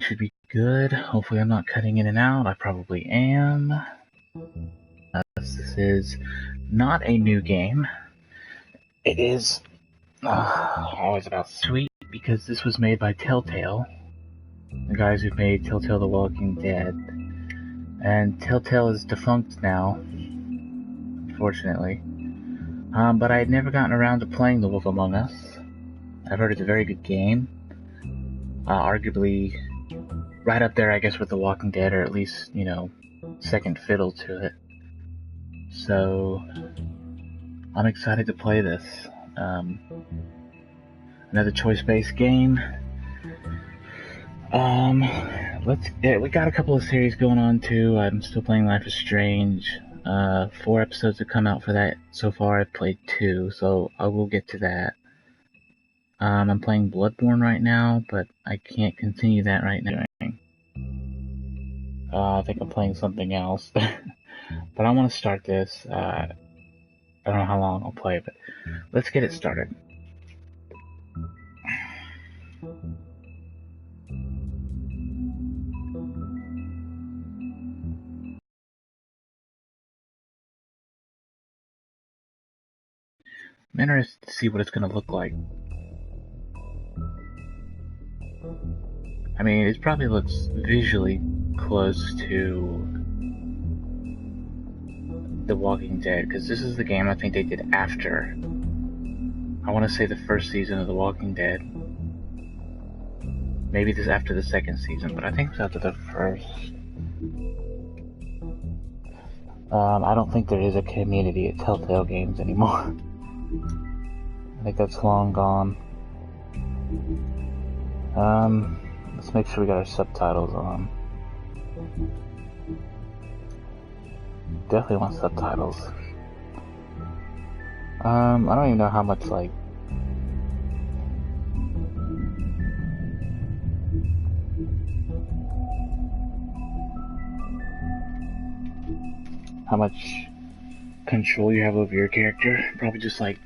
should be good. Hopefully I'm not cutting in and out. I probably am. This is not a new game. It is always about sweet because this was made by Telltale, the guys who made Telltale: The Walking Dead. And Telltale is defunct now, unfortunately. But I had never gotten around to playing The Wolf Among Us. I've heard it's a very good game. Arguably right up there, I guess, with The Walking Dead, or at least, second fiddle to it. So, I'm excited to play this. Another choice-based game. We got a couple of series going on too. I'm still playing Life is Strange. 4 episodes have come out for that so far. I've played 2, so I will get to that. I'm playing Bloodborne right now, but I can't continue that right now. I think I'm playing something else. But I want to start this. I don't know how long I'll play, but let's get it started. I'm interested to see what it's going to look like. I mean, it probably looks visually close to The Walking Dead, because this is the game I think they did after, I want to say, the first season of The Walking Dead. Maybe this after the second season, but I think it's after the first. I don't think there is a community at Telltale Games anymore. I think that's long gone. Let's make sure we got our subtitles on. Definitely want subtitles. I don't even know how much, how much control you have over your character. Probably just I'm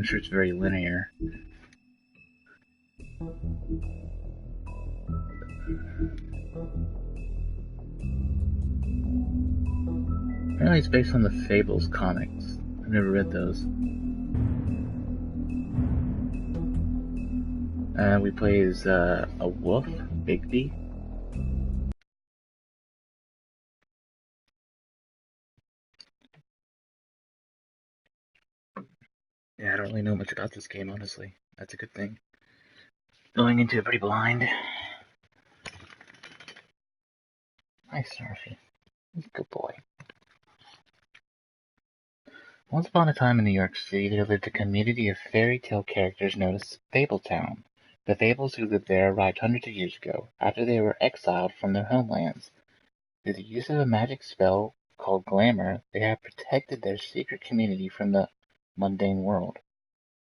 sure it's very linear. Apparently it's based on the Fables comics. I've never read those. We play as a wolf, Bigby. Yeah, I don't really know much about this game, honestly. That's a good thing. Going into it pretty blind. Hi, Snarfy. He's a good boy. Once upon a time in New York City, there lived a community of fairy tale characters known as Fabletown. The Fables who lived there arrived hundreds of years ago, after they were exiled from their homelands. Through the use of a magic spell called Glamour, they have protected their secret community from the mundane world.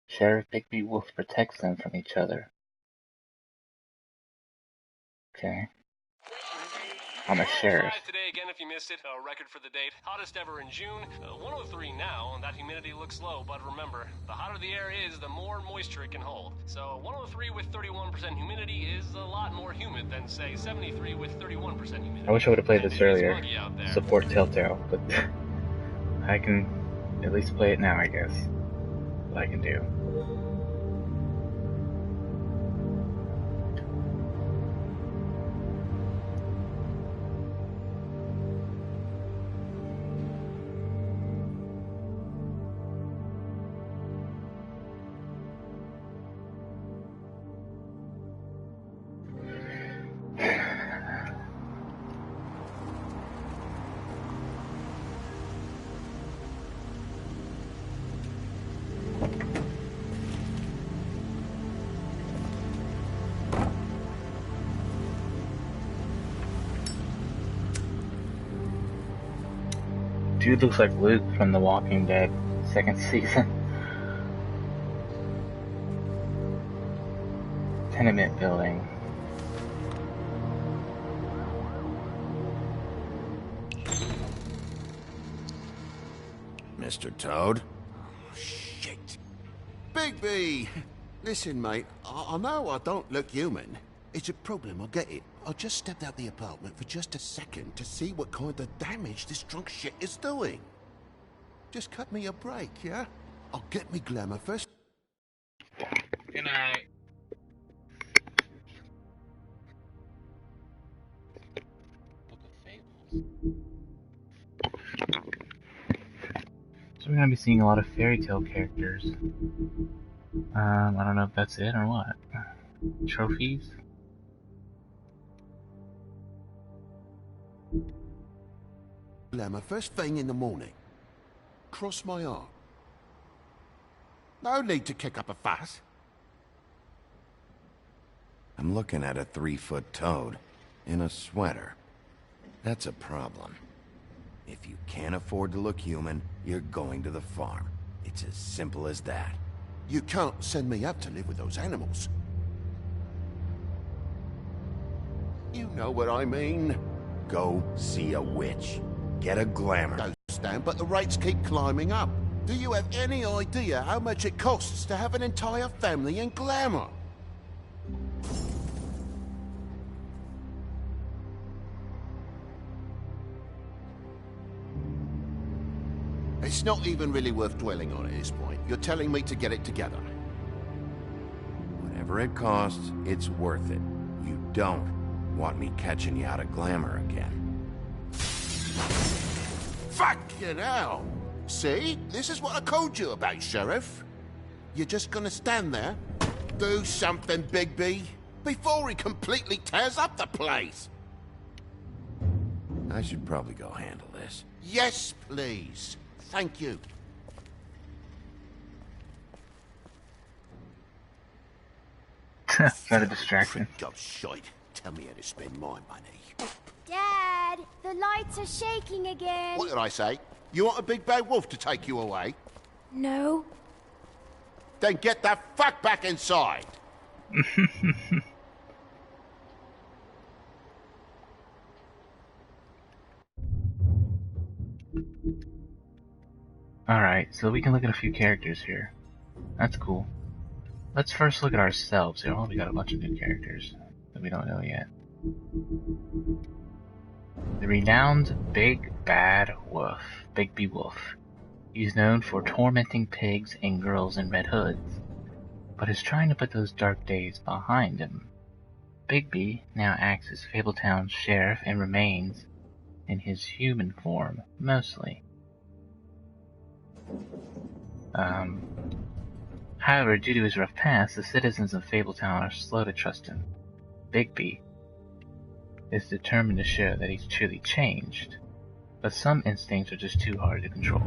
Sheriff Bigby Wolf protects them from each other. Okay. I'm a sheriff. Today again, if you missed it, a record for the date. Hottest ever in June. 103 now, and that humidity looks low, but remember, the hotter the air is, the more moisture it can hold. So 103 with 31% humidity is a lot more humid than, say, 73 with 31% humidity. I wish I would have played this earlier. Support Telltale, but I can at least play it now, I guess. What I can do. Dude looks like Luke from The Walking Dead, second season. Tenement building. Mr. Toad? Oh, shit. Bigby! Listen, mate, I know I don't look human, It's a problem, I get it. I just stepped out the apartment for just a second to see what kind of damage this drunk shit is doing. Just cut me a break, yeah? I'll get me glamour first. Good night. Book of Fables. So we're gonna be seeing a lot of fairy tale characters. I don't know if that's it or what. Trophies? Glamour first thing in the morning. Cross my arm. No need to kick up a fuss. I'm looking at a 3-foot toad in a sweater. That's a problem. If you can't afford to look human, you're going to the farm. It's as simple as that. You can't send me up to live with those animals. You know what I mean. Go see a witch. Get a glamour. Goes down, but the rates keep climbing up. Do you have any idea how much it costs to have an entire family in glamour? It's not even really worth dwelling on at this point. You're telling me to get it together. Whatever it costs, it's worth it. You don't want me catching you out of glamour again. Fucking hell! See? This is what I called you about, Sheriff. You're just gonna stand there? Do something, Bigby, before he completely tears up the place! I should probably go handle this. Yes, please. Thank you. Is that a distraction? God, shite. Tell me how to spend my money. Dad, the lights are shaking again. What did I say? You want a big bad wolf to take you away? No. Then get the fuck back inside! Alright, so we can look at a few characters here. That's cool. Let's first look at ourselves here. Oh, we got a bunch of new characters that we don't know yet. The renowned Big Bad Wolf, Bigby Wolf. He's known for tormenting pigs and girls in red hoods, but is trying to put those dark days behind him. Bigby now acts as Fabletown's sheriff and remains in his human form, mostly. However, due to his rough past, the citizens of Fabletown are slow to trust him. Bigby is determined to show that he's truly changed, but some instincts are just too hard to control.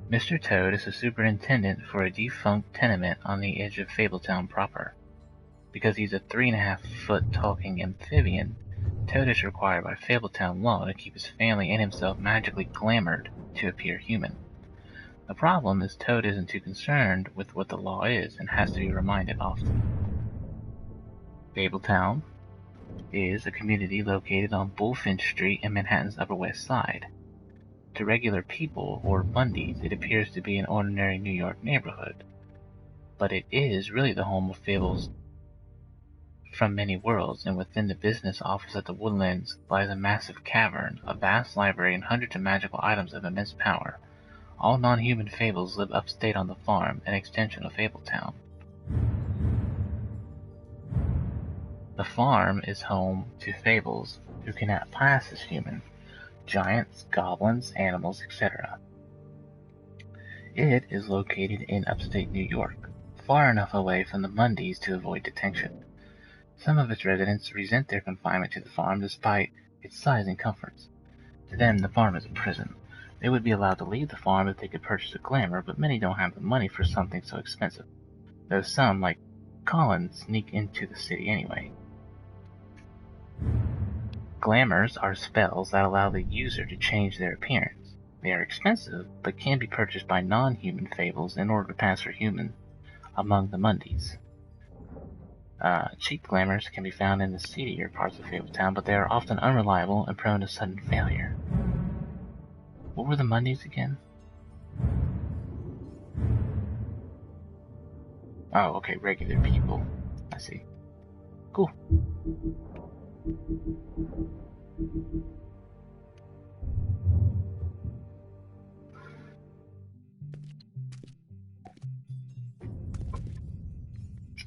Mr. Toad is a superintendent for a defunct tenement on the edge of Fabletown proper. Because he's a 3.5-foot talking amphibian, Toad is required by Fabletown law to keep his family and himself magically glamoured to appear human. The problem is Toad isn't too concerned with what the law is and has to be reminded often. Fabletown is a community located on Bullfinch Street in Manhattan's Upper West Side. To regular people, or Bundys, it appears to be an ordinary New York neighborhood. But it is really the home of fables from many worlds, and within the business office at the Woodlands lies a massive cavern, a vast library, and hundreds of magical items of immense power. All non-human fables live upstate on the farm, an extension of Fabletown. The farm is home to fables who cannot pass as human. Giants, goblins, animals, etc. It is located in upstate New York, far enough away from the Mundys to avoid detection. Some of its residents resent their confinement to the farm despite its size and comforts. To them, the farm is a prison. They would be allowed to leave the farm if they could purchase a glamour, but many don't have the money for something so expensive. Though some, like Colin, sneak into the city anyway. Glamours are spells that allow the user to change their appearance. They are expensive, but can be purchased by non-human fables in order to pass for human among the Mundys. Cheap glamours can be found in the seedier parts of Fabletown, but they are often unreliable and prone to sudden failure. What were the Mundys again? Oh, okay, regular people. I see. Cool.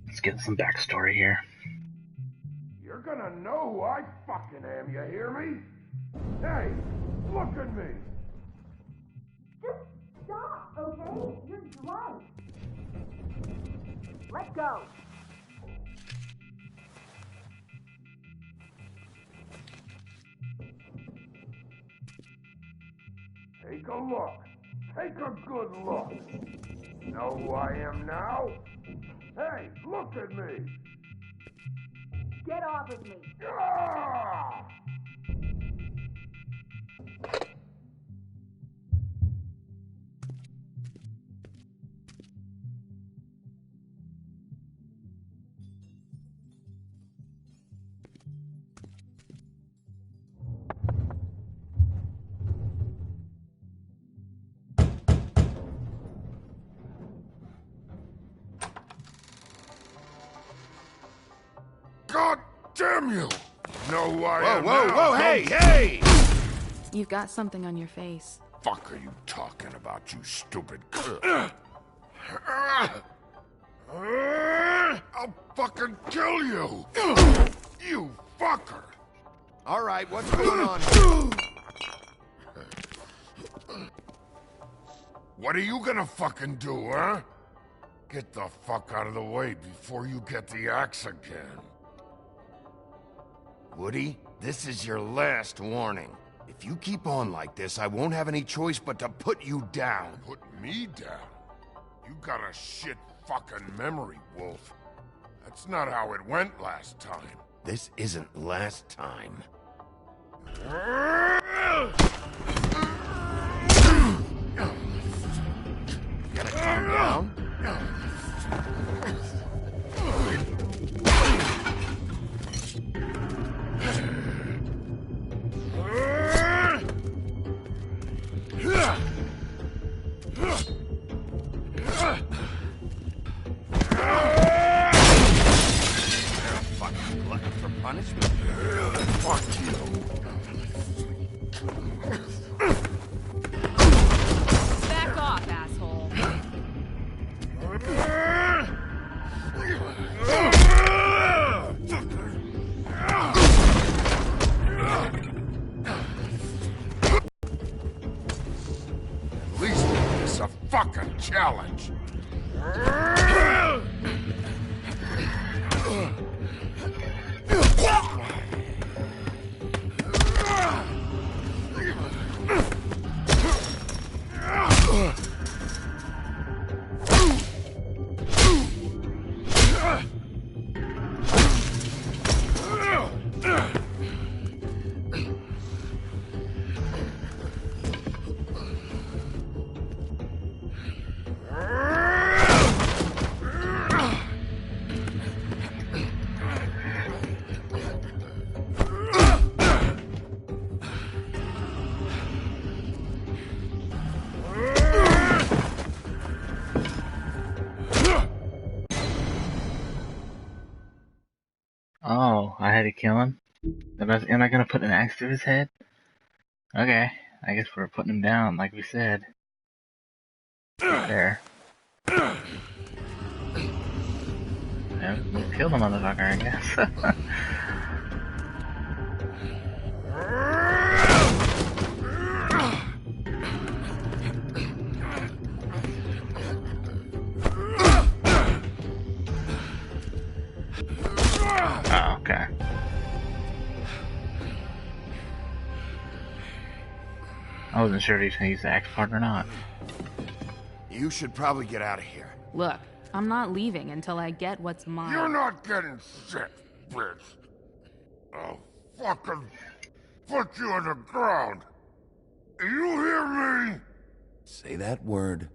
Let's get some backstory here. You're gonna know who I fucking am, you hear me? Hey, look at me! Just stop, okay? You're drunk. Let go. Take a look. Take a good look. Know who I am now? Hey, look at me! Get off of me. Ah! God damn you! Know who I am now? Whoa, hey! You've got something on your face. Fuck are you talking about, you stupid I'll fucking kill you! You fucker! All right, what's going on? What are you gonna fucking do, huh? Get the fuck out of the way before you get the axe again. Woody, this is your last warning. If you keep on like this, I won't have any choice but to put you down. Put me down? You got a shit fucking memory, Wolf. That's not how it went last time. This isn't last time. Gotta calm down. Fucking glutton for punishment. Fuck you. Back off, asshole. At least it's a fucking challenge. Oh, I had to kill him? Am I gonna put an axe to his head? Okay, I guess we're putting him down, like we said. There. Yeah, we'll kill the motherfucker, I guess. Oh, okay. I wasn't sure if he's gonna use the axe part or not. You should probably get out of here. Look, I'm not leaving until I get what's mine. You're not getting shit, bitch. I'll fucking put you on the ground. You hear me? Say that word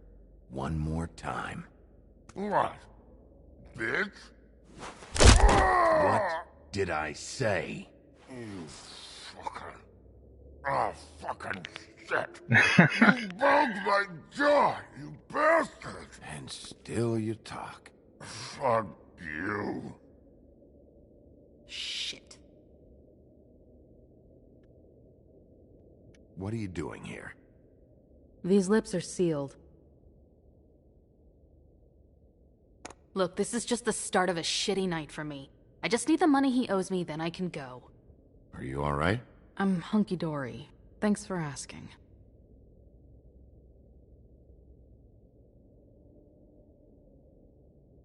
one more time. What? Bitch? What did I say? You fucking... Oh, fucking shit. You broke my jaw, you bastard. And still you talk. Fuck you. Shit. What are you doing here? These lips are sealed. Look, this is just the start of a shitty night for me. I just need the money he owes me, then I can go. Are you alright? I'm hunky-dory. Thanks for asking.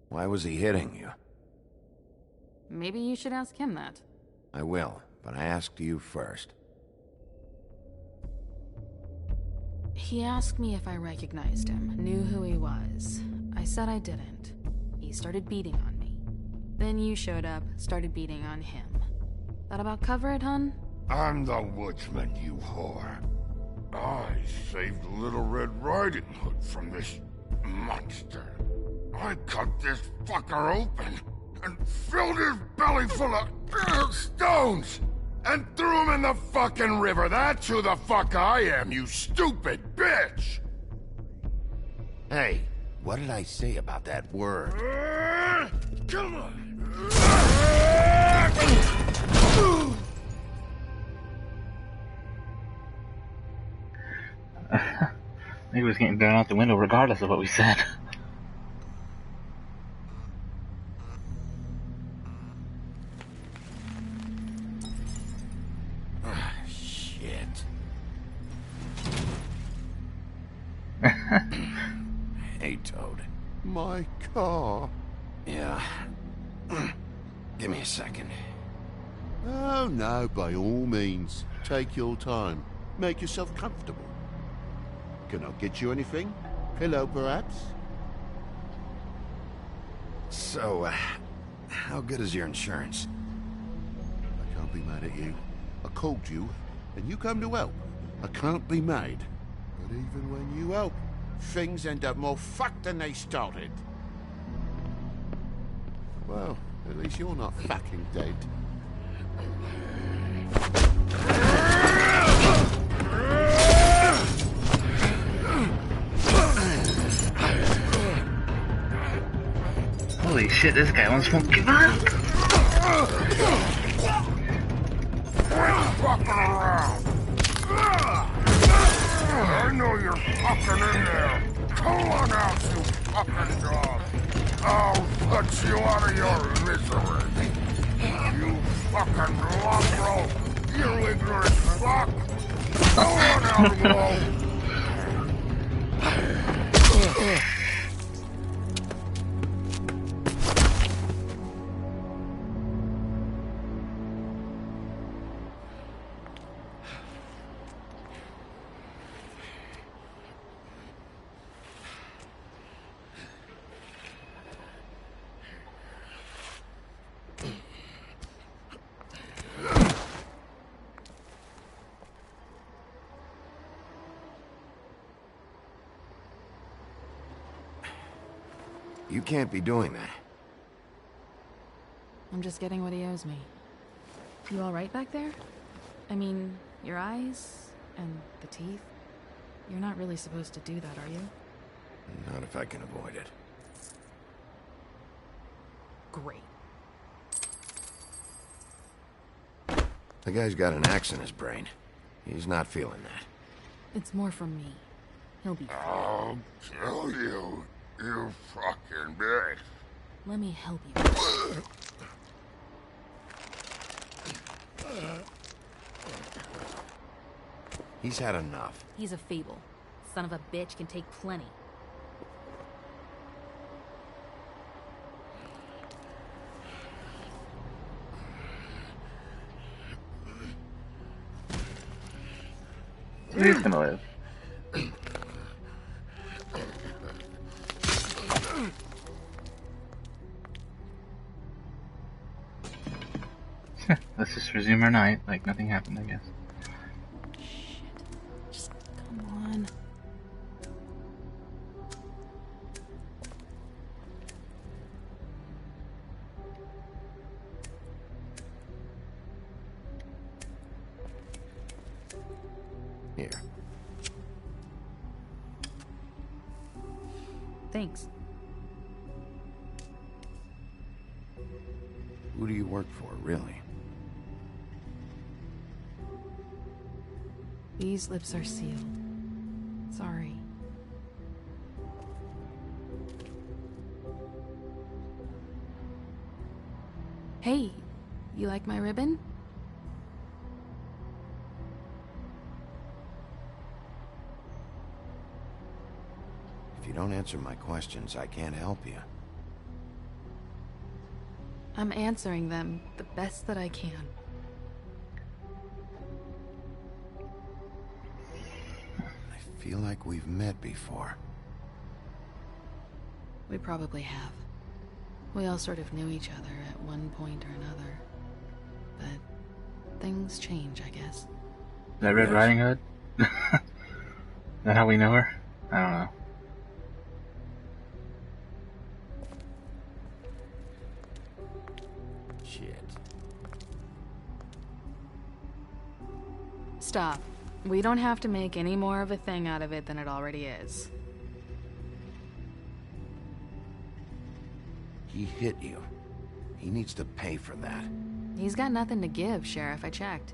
Why was he hitting you? Maybe you should ask him that. I will, but I asked you first. He asked me if I recognized him, knew who he was. I said I didn't. He started beating on me. Then you showed up, started beating on him. That about cover it, hun? I'm the woodsman, you whore. I saved Little Red Riding Hood from this monster. I cut this fucker open and filled his belly full of stones and threw him in the fucking river. That's who the fuck I am, you stupid bitch! Hey, what did I say about that word? Come on! He was getting thrown out the window regardless of what we said. Shit. Hey, Toad. My car? Yeah. Give me a second. Oh, no, by all means. Take your time. Make yourself comfortable. Can I get you anything? Pillow, perhaps? So, how good is your insurance? I can't be mad at you. I called you, and you come to help. I can't be mad. But even when you help, things end up more fucked than they started. Well, at least you're not fucking dead. Holy shit, this guy wants to give up! Quit fucking around! I know you're fucking in there! Come on out, you fucking dog! I'll put you out of your misery! You fucking mongrel! You ignorant fuck! Come on out, Mo! You can't be doing that. I'm just getting what he owes me. You alright back there? I mean, your eyes and the teeth? You're not really supposed to do that, are you? Not if I can avoid it. Great. The guy's got an axe in his brain. He's not feeling that. It's more from me. He'll be fine. I'll kill you, you fucking bitch. Let me help you. He's had enough. He's a fable. Son of a bitch can take plenty. He's gonna live. Let's just resume our night like nothing happened, I guess. Shit. Just come on. Here. Thanks. Who do you work for, really? These lips are sealed. Sorry. Hey, you like my ribbon? If you don't answer my questions, I can't help you. I'm answering them the best that I can. I feel like we've met before. We probably have. We all sort of knew each other at one point or another. But things change, I guess. That Red Riding Hood? Is that how we know her? I don't know. Shit. Stop. We don't have to make any more of a thing out of it than it already is. He hit you. He needs to pay for that. He's got nothing to give, Sheriff. I checked.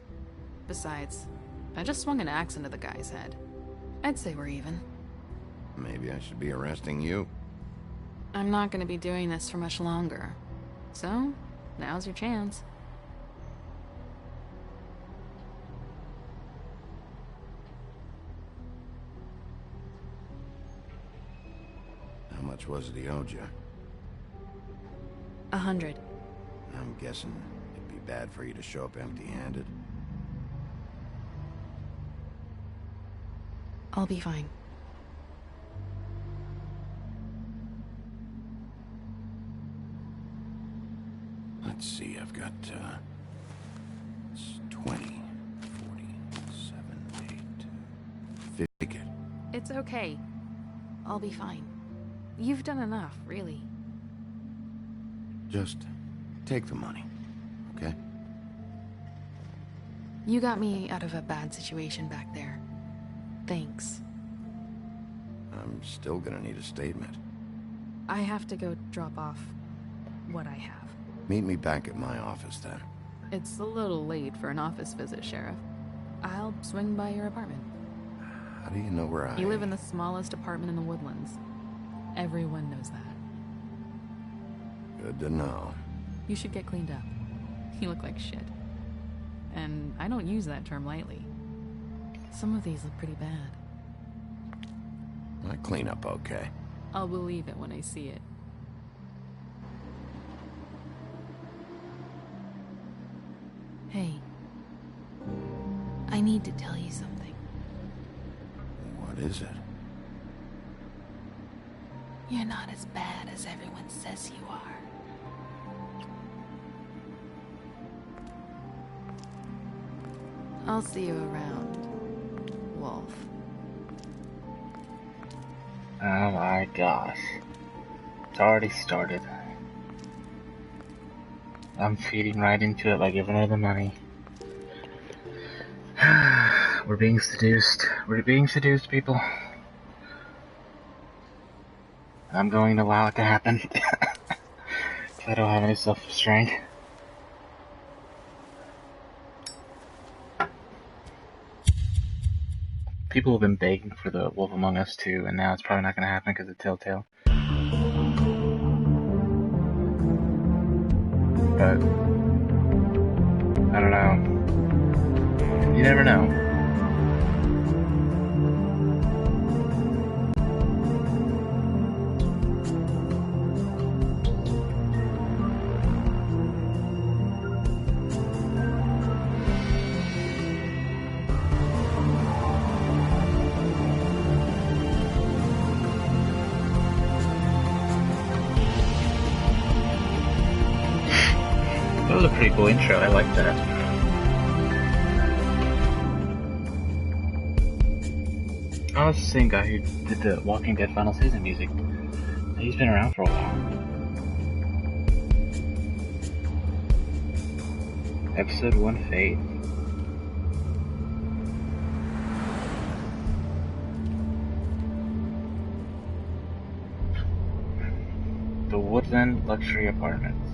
Besides, I just swung an axe into the guy's head. I'd say we're even. Maybe I should be arresting you. I'm not going to be doing this for much longer. So, now's your chance. How much was it he owed you? 100. I'm guessing it'd be bad for you to show up empty-handed. I'll be fine. Let's see, I've got, it's 20, 40, 7, 8, 50. It's okay. I'll be fine. You've done enough, really. Just take the money, okay? You got me out of a bad situation back there. Thanks. I'm still gonna need a statement. I have to go drop off what I have. Meet me back at my office, then. It's a little late for an office visit, Sheriff. I'll swing by your apartment. How do you know where I... You live in the smallest apartment in the Woodlands. Everyone knows that. Good to know. You should get cleaned up. You look like shit. And I don't use that term lightly. Some of these look pretty bad. I clean up okay. I'll believe it when I see it. Hey. I need to tell you something. What is it? You're not as bad as everyone says you are. I'll see you around, Wolf. Oh my gosh. It's already started. I'm feeding right into it by giving her the money. We're being seduced. We're being seduced, people. I'm going to allow it to happen. I don't have any self-restraint. People have been begging for the Wolf Among Us 2, and now it's probably not going to happen because of Telltale. But I don't know. You never know. That was a pretty cool intro, I like that. Oh, it's the same guy who did the Walking Dead Final Season music. He's been around for a while. Episode 1 Fate. The Woodland Luxury Apartments.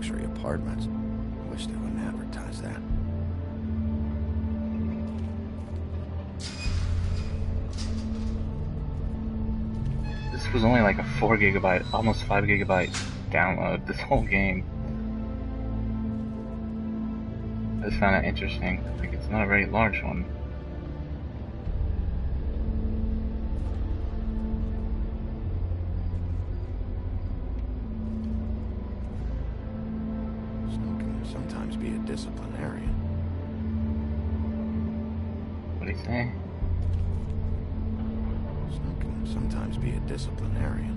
luxury apartments. Wish they wouldn't advertise that. This was only like a 4 gigabyte, almost 5 gigabyte download, this whole game. I just found it interesting. Like, it's not a very large one. Snow can sometimes be a disciplinarian. What do you say? Snow can sometimes be a disciplinarian.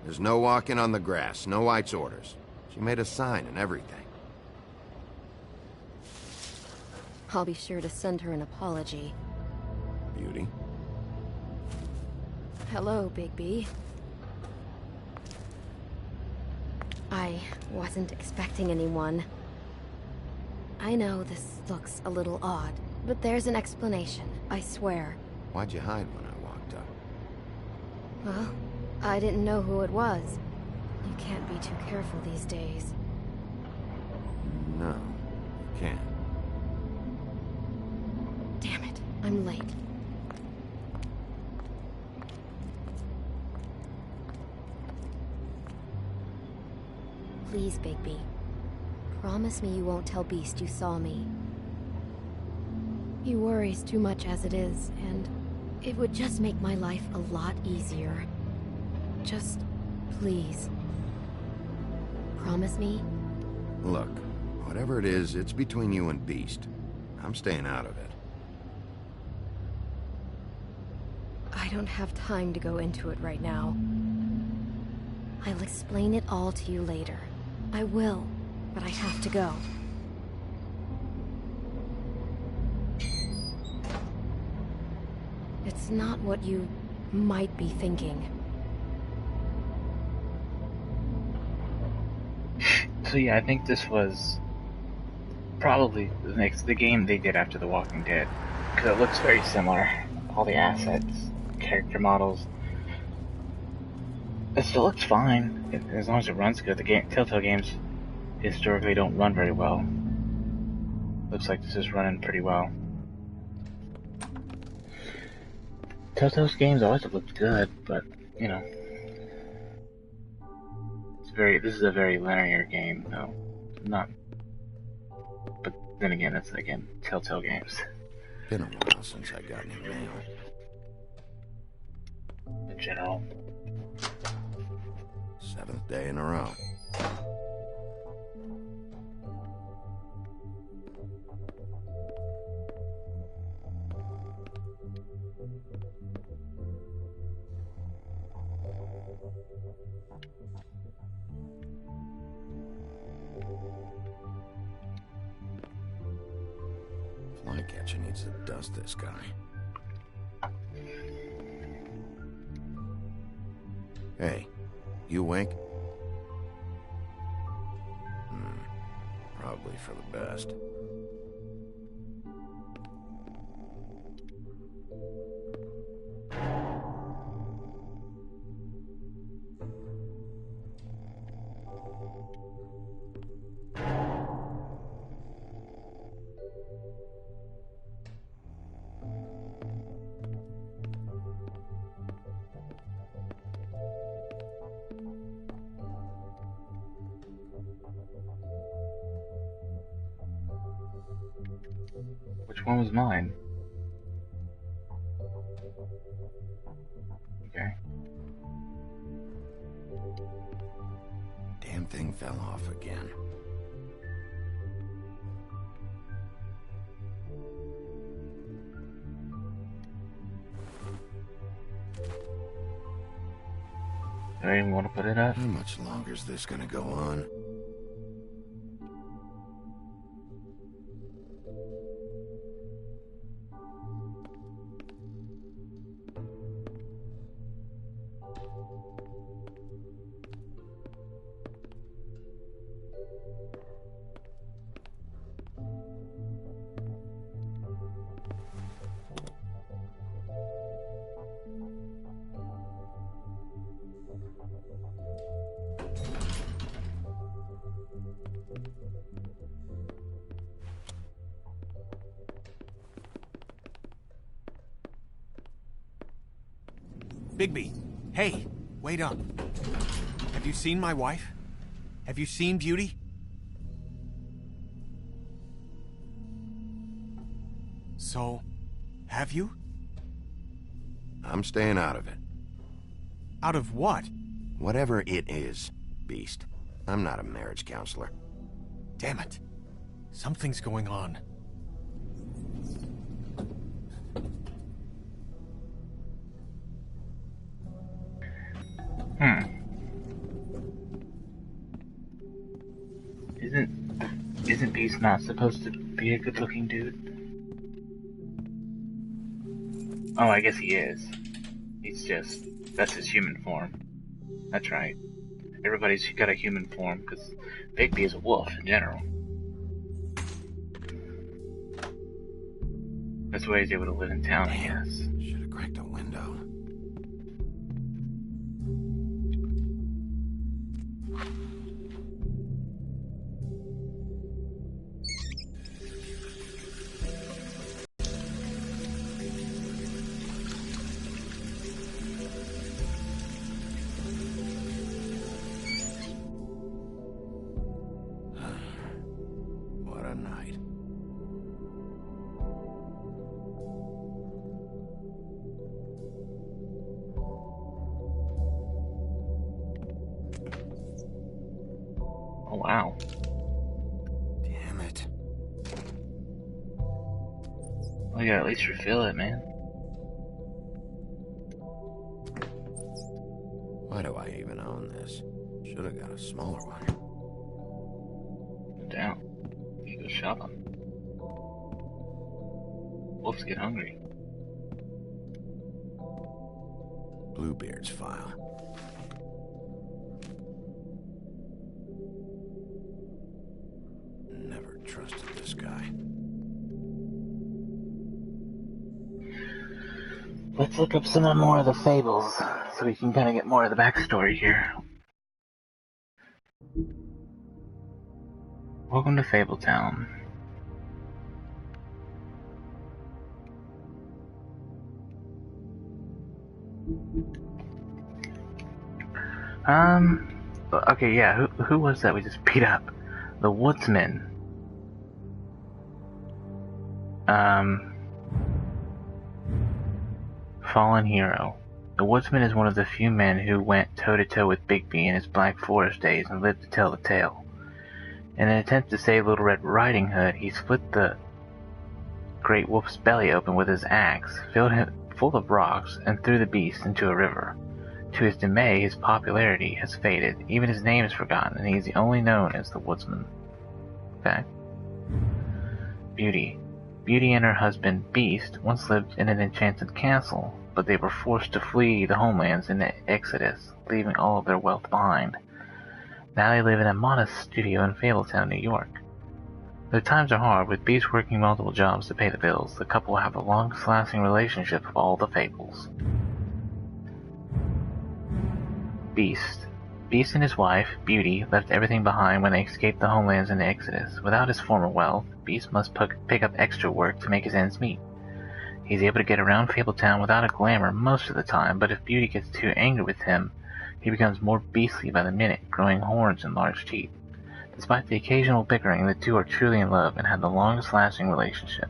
There's no walking on the grass, Snow White's orders. She made a sign and everything. I'll be sure to send her an apology. Beauty. Hello, Bigby. I wasn't expecting anyone. I know this looks a little odd, but there's an explanation, I swear. Why'd you hide when I walked up? Well, I didn't know who it was. You can't be too careful these days. No, you can't. Damn it, I'm late. Please, Bigby. Promise me you won't tell Beast you saw me. He worries too much as it is, and it would just make my life a lot easier. Just, please. Promise me? Look, whatever it is, it's between you and Beast. I'm staying out of it. I don't have time to go into it right now. I'll explain it all to you later. I will, but I have to go. It's not what you might be thinking. So yeah, I think this was probably the game they did after The Walking Dead, because it looks very similar. All the assets, character models. It still looks fine, as long as it runs good. The Telltale games historically don't run very well. Looks like this is running pretty well. Telltale's games always have looked good, but, you know. This is a very linear game, though. Not. But then again, it's again Telltale games. Been a while since I got any mail. In general. 7th day in a row. Flycatcher needs to dust this guy. Hey, you Wink? Probably for the best. Which one was mine? Okay. Damn thing fell off again. Do I even want to put it up? How much longer is this gonna go on? Bigby, hey, wait up. Have you seen my wife? Have you seen Beauty? So, have you? I'm staying out of it. Out of what? Whatever it is, Beast. I'm not a marriage counselor. Damn it. Something's going on. Isn't Beast not supposed to be a good-looking dude? Oh, I guess he is. That's his human form. That's right. Everybody's got a human form, because Bigby is a wolf in general. That's why he's able to live in town, I guess. Should have cracked a window. What a night. Oh, wow. Damn it. Well, you gotta at least refill it, man. Why do I even own this? Should have got a smaller one. No doubt. You go shopping. Wolves get hungry. Bluebeard's file. Never trusted this guy. Let's look up some more of the fables, so we can kind of get more of the backstory here. Welcome to Fabletown. Okay, yeah, who was that we just beat up? The Woodsman. Fallen hero. The Woodsman is one of the few men who went toe-to-toe with Bigby in his Black Forest days and lived to tell the tale. In an attempt to save Little Red Riding Hood, he split the great wolf's belly open with his axe, filled him full of rocks, and threw the beast into a river. To his dismay, his popularity has faded. Even his name is forgotten, and he is only known as the Woodsman. Okay. Beauty. Beauty and her husband, Beast, once lived in an enchanted castle, but they were forced to flee the homelands in the Exodus, leaving all of their wealth behind. Now they live in a modest studio in Fabletown, New York. Though times are hard, with Beast working multiple jobs to pay the bills, the couple have the longest-lasting relationship of all the fables. Beast. Beast and his wife, Beauty, left everything behind when they escaped the homelands in the Exodus. Without his former wealth, Beast must pick up extra work to make his ends meet. He's able to get around Fabletown without a glamour most of the time, but if Beauty gets too angry with him, he becomes more beastly by the minute, growing horns and large teeth. Despite the occasional bickering, the two are truly in love and have the longest-lasting relationship.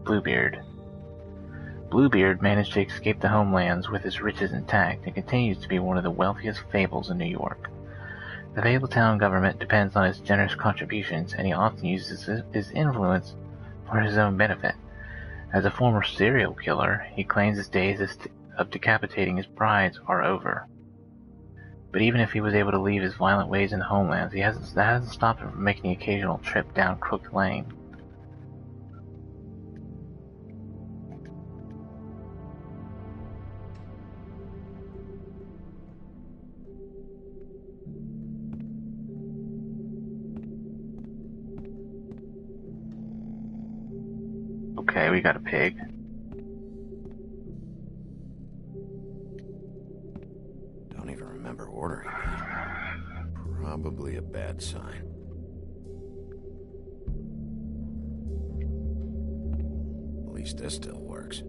Bluebeard. Bluebeard managed to escape the homelands with his riches intact and continues to be one of the wealthiest fables in New York. The Fabletown government depends on his generous contributions, and he often uses his influence for his own benefit. As a former serial killer, he claims his days of decapitating his brides are over. But even if he was able to leave his violent ways in the homelands, that hasn't stopped him from making the occasional trip down Crooked Lane. Okay, we got a pig. Don't even remember ordering it. Probably a bad sign. At least least this still works.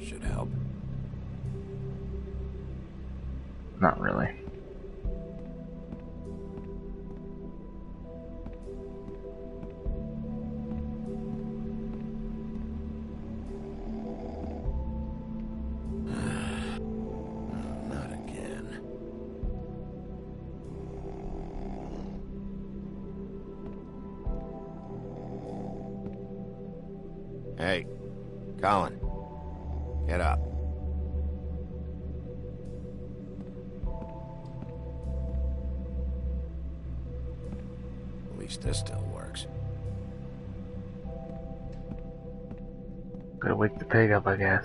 Should help. Not really. Not again. Hey, Colin. Get up. At least this still works. Gotta wake the pig up, I guess.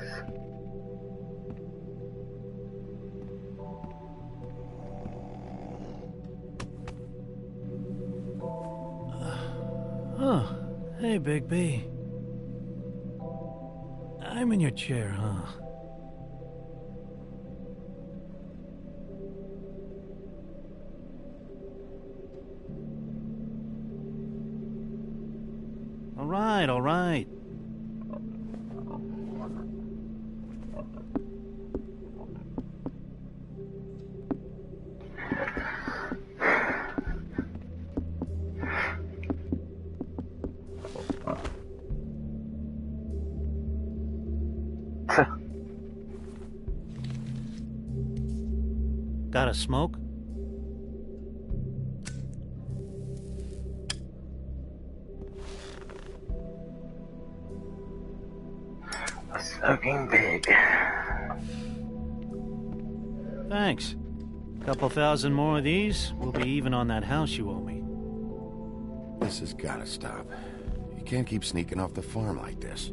Oh, hey, Big B. I'm in your chair, huh? All right. Got a smoke? A smoking pig. Thanks. Couple thousand more of these, we'll be even on that house you owe me. This has gotta stop. You can't keep sneaking off the farm like this.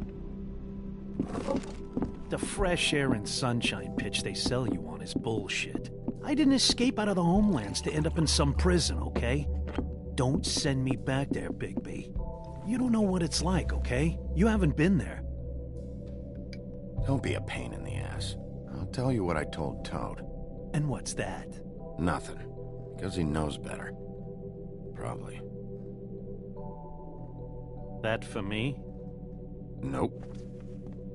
The fresh air and sunshine pitch they sell you on is bullshit. I didn't escape out of the homelands to end up in some prison, okay? Don't send me back there, Big B. You don't know what it's like, okay? You haven't been there. Don't be a pain in the ass. I'll tell you what I told Toad. And what's that? Nothing. Because he knows better. Probably. That for me? Nope.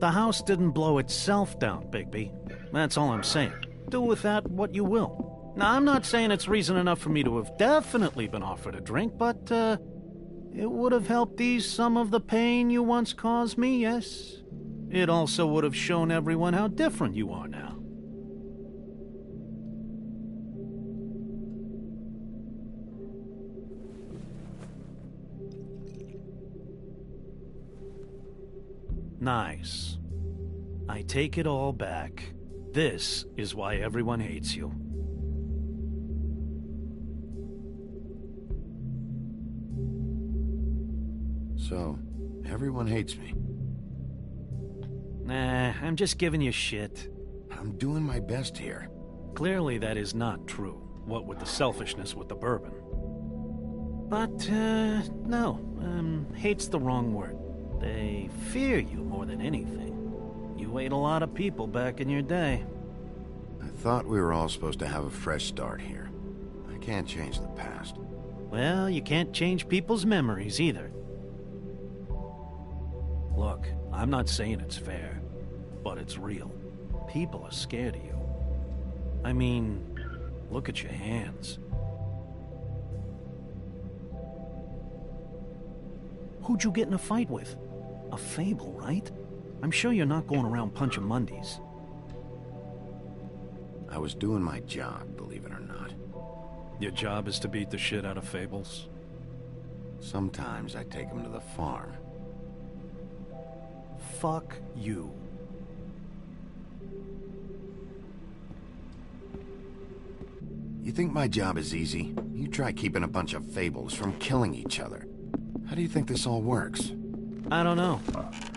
The house didn't blow itself down, Bigby. That's all I'm saying. Do with that what you will. Now, I'm not saying it's reason enough for me to have definitely been offered a drink, but, it would have helped ease some of the pain you once caused me, yes? It also would have shown everyone how different you are now. Nice. I take it all back. This is why everyone hates you. So, everyone hates me. Nah, I'm just giving you shit. I'm doing my best here. Clearly that is not true, what with the selfishness with the bourbon. But, no, hate's the wrong word. They fear you more than anything. You ate a lot of people back in your day. I thought we were all supposed to have a fresh start here. I can't change the past. Well, you can't change people's memories either. Look, I'm not saying it's fair, but it's real. People are scared of you. I mean, look at your hands. Who'd you get in a fight with? A Fable, right? I'm sure you're not going around punching Mondays. I was doing my job, believe it or not. Your job is to beat the shit out of Fables? Sometimes I take them to the farm. Fuck you. You think my job is easy? You try keeping a bunch of Fables from killing each other. How do you think this all works? I don't know.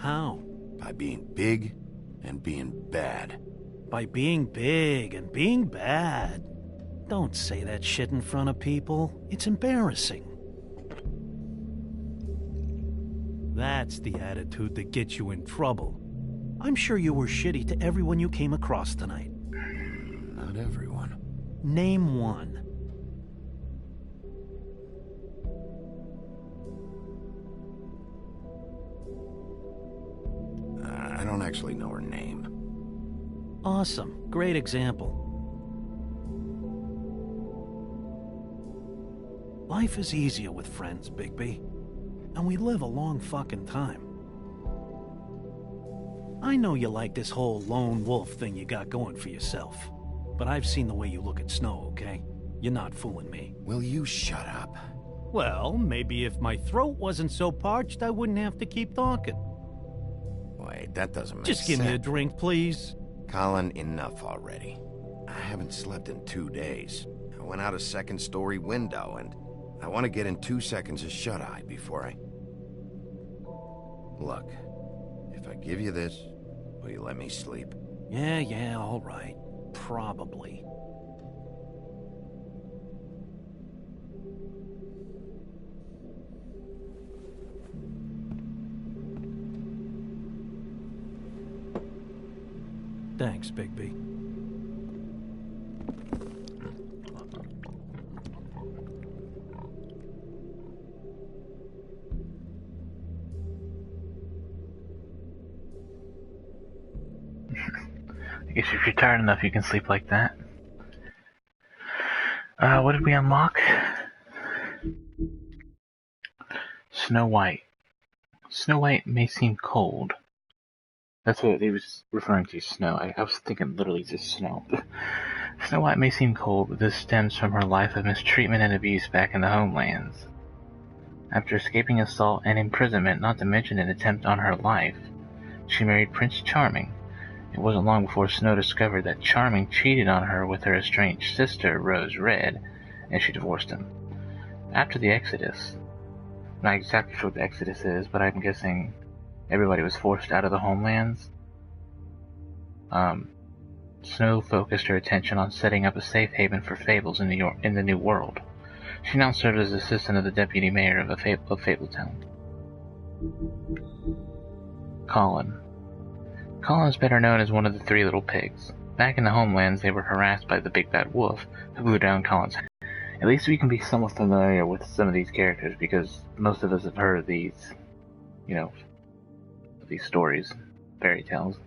How? By being big and being bad. By being big and being bad. Don't say that shit in front of people. It's embarrassing. That's the attitude that gets you in trouble. I'm sure you were shitty to everyone you came across tonight. Not everyone. Name one. actually know her name. Awesome. Great example. Life is easier with friends, Bigby. And we live a long fucking time. I know you like this whole lone wolf thing you got going for yourself. But I've seen the way you look at Snow, okay? You're not fooling me. Will you shut up? Well, maybe if my throat wasn't so parched, I wouldn't have to keep talking. Wait, that doesn't make Just sense. give me a drink, please. Colin, enough already. I haven't slept in 2 days. I went out a second-story window, and I want to get in 2 seconds of shut-eye before I... Look, if I give you this, will you let me sleep? Yeah, all right. Probably. Thanks, Bigby. I guess if you're tired enough, you can sleep like that. What did we unlock? Snow White. Snow White may seem cold. That's what he was referring to, snow. I was thinking literally just snow. Snow White may seem cold, but this stems from her life of mistreatment and abuse back in the homelands. After escaping assault and imprisonment, not to mention an attempt on her life, she married Prince Charming. It wasn't long before Snow discovered that Charming cheated on her with her estranged sister, Rose Red, and she divorced him. After the Exodus, not exactly sure what the Exodus is, but I'm guessing everybody was forced out of the homelands. Snow focused her attention on setting up a safe haven for fables in New York, in the New World. She now served as assistant of the deputy mayor of Fabletown. Colin. Colin is better known as one of the 3 little pigs. Back in the homelands, they were harassed by the big bad wolf, who blew down Colin's head. At least we can be somewhat familiar with some of these characters, because most of us have heard of these, these stories, fairy tales.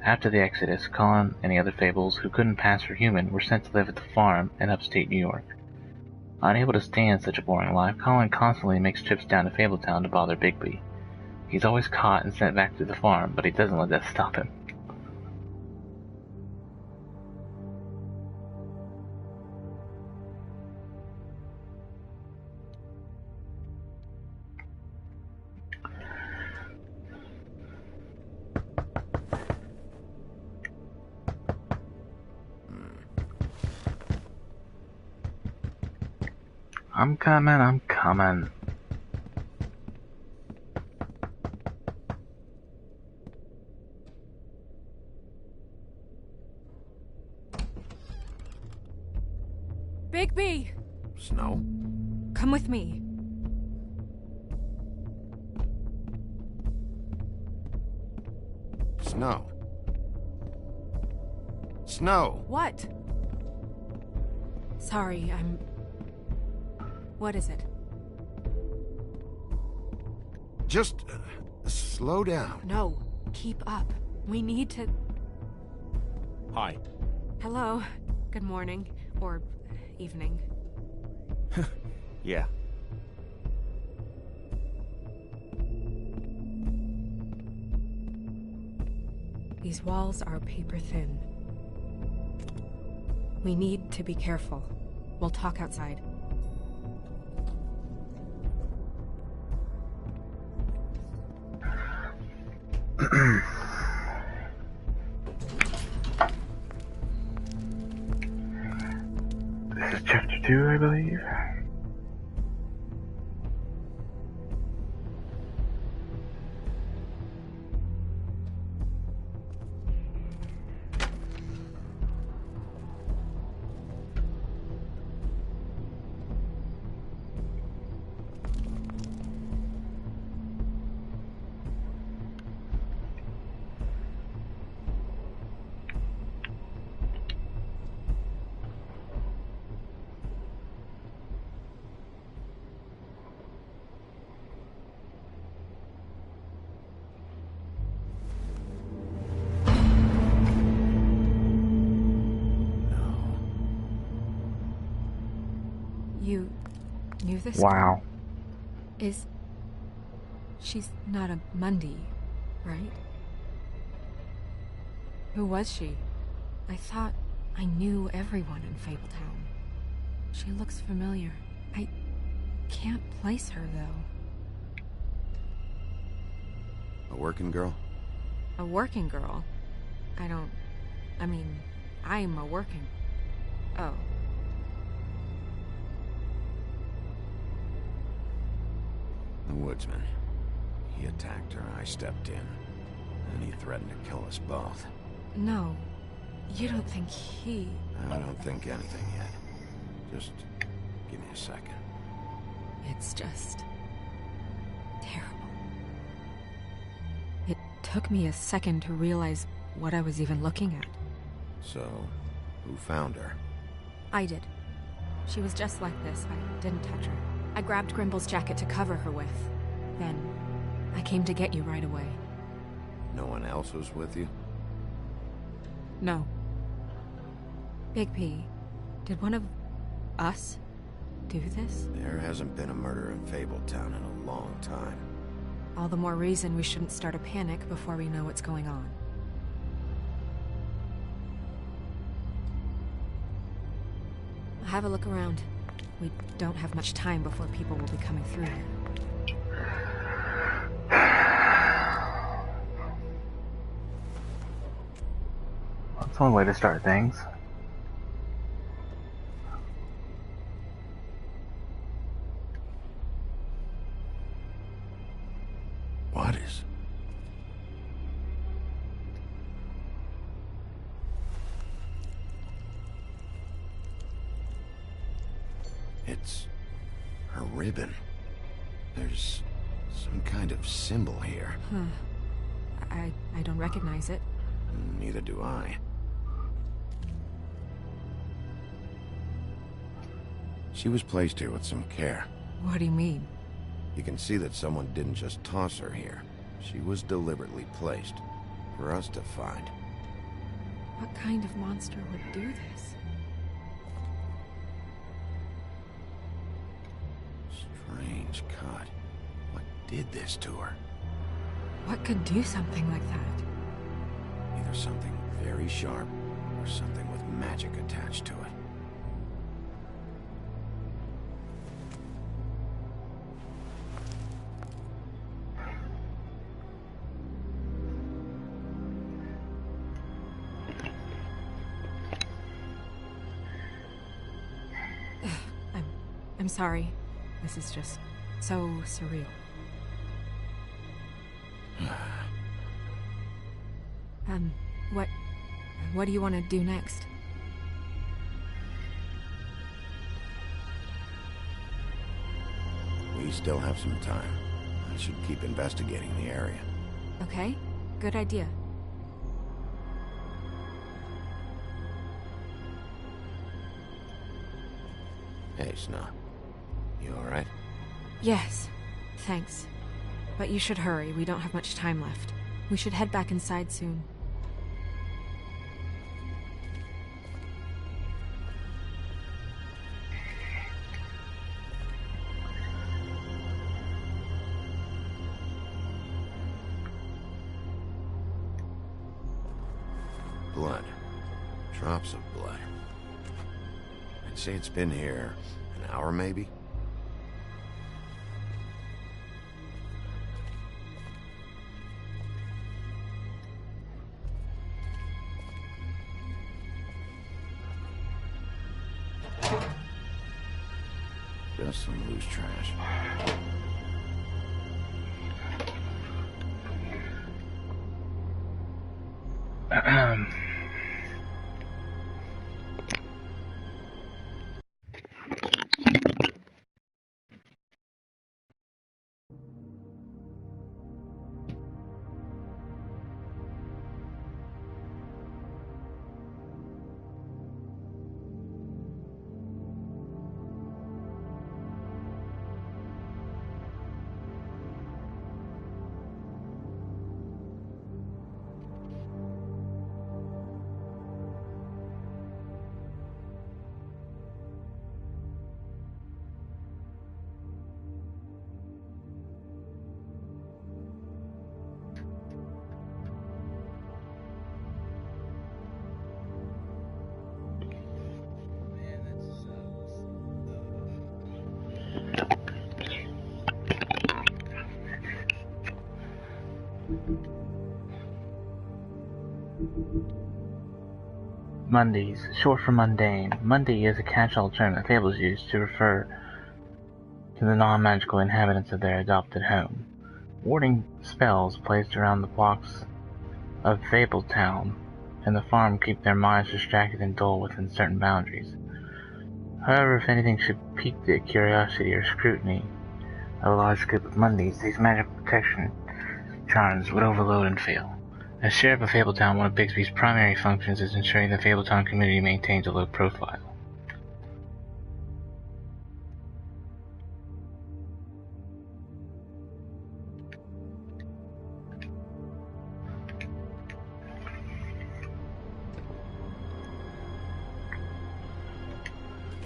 After the Exodus, Colin and the other fables who couldn't pass for human were sent to live at the farm in upstate New York. Unable to stand such a boring life, Colin constantly makes trips down to Fabletown to bother Bigby. He's always caught and sent back to the farm, but he doesn't let that stop him. I'm coming. Bigby! Snow? Come with me. Snow? Snow! What? Sorry, What is it? Just slow down. No, keep up. We need to... Hi. Hello. Good morning. Or evening. Yeah. These walls are paper thin. We need to be careful. We'll talk outside. This is chapter 2, I believe. You knew this Wow. girl? She's not a Mundy, right? Who was she? I thought I knew everyone in Fabletown. She looks familiar. I can't place her, though. A working girl? A working girl? I'm a working... Oh. The woodsman. He attacked her, I stepped in. And he threatened to kill us both. No. You don't think he... I don't think anything yet. Just give me a second. It's just... terrible. It took me a second to realize what I was even looking at. So, who found her? I did. She was just like this. I didn't touch her. I grabbed Grimble's jacket to cover her with. Then, I came to get you right away. No one else was with you? No. Big P, did one of us do this? There hasn't been a murder in Fabletown in a long time. All the more reason we shouldn't start a panic before we know what's going on. Have a look around. We don't have much time before people will be coming through here. That's one way to start things. What is? It's her ribbon. There's some kind of symbol here. Huh. I don't recognize it. Neither do I. She was placed here with some care. What do you mean? You can see that someone didn't just toss her here. She was deliberately placed for us to find. What kind of monster would do this? Strange cut. What did this to her? What could do something like that? Either something very sharp or something with magic attached to it. I'm sorry. This is just so surreal. What do you want to do next? We still have some time. I should keep investigating the area. Okay, good idea. Hey, Snow. You alright? Yes, thanks. But you should hurry, we don't have much time left. We should head back inside soon. Blood. Drops of blood. I'd say it's been here an hour, maybe? Just some loose trash. Mondays, short for mundane. Monday is a catch-all term that fables use to refer to the non-magical inhabitants of their adopted home. Warding spells placed around the blocks of Fabletown and the farm keep their minds distracted and dull within certain boundaries. However, if anything should pique the curiosity or scrutiny of a large group of Mondays, these magic protection charms would overload and fail. As Sheriff of Fabletown, one of Bigsby's primary functions is ensuring the Fabletown community maintains a low profile.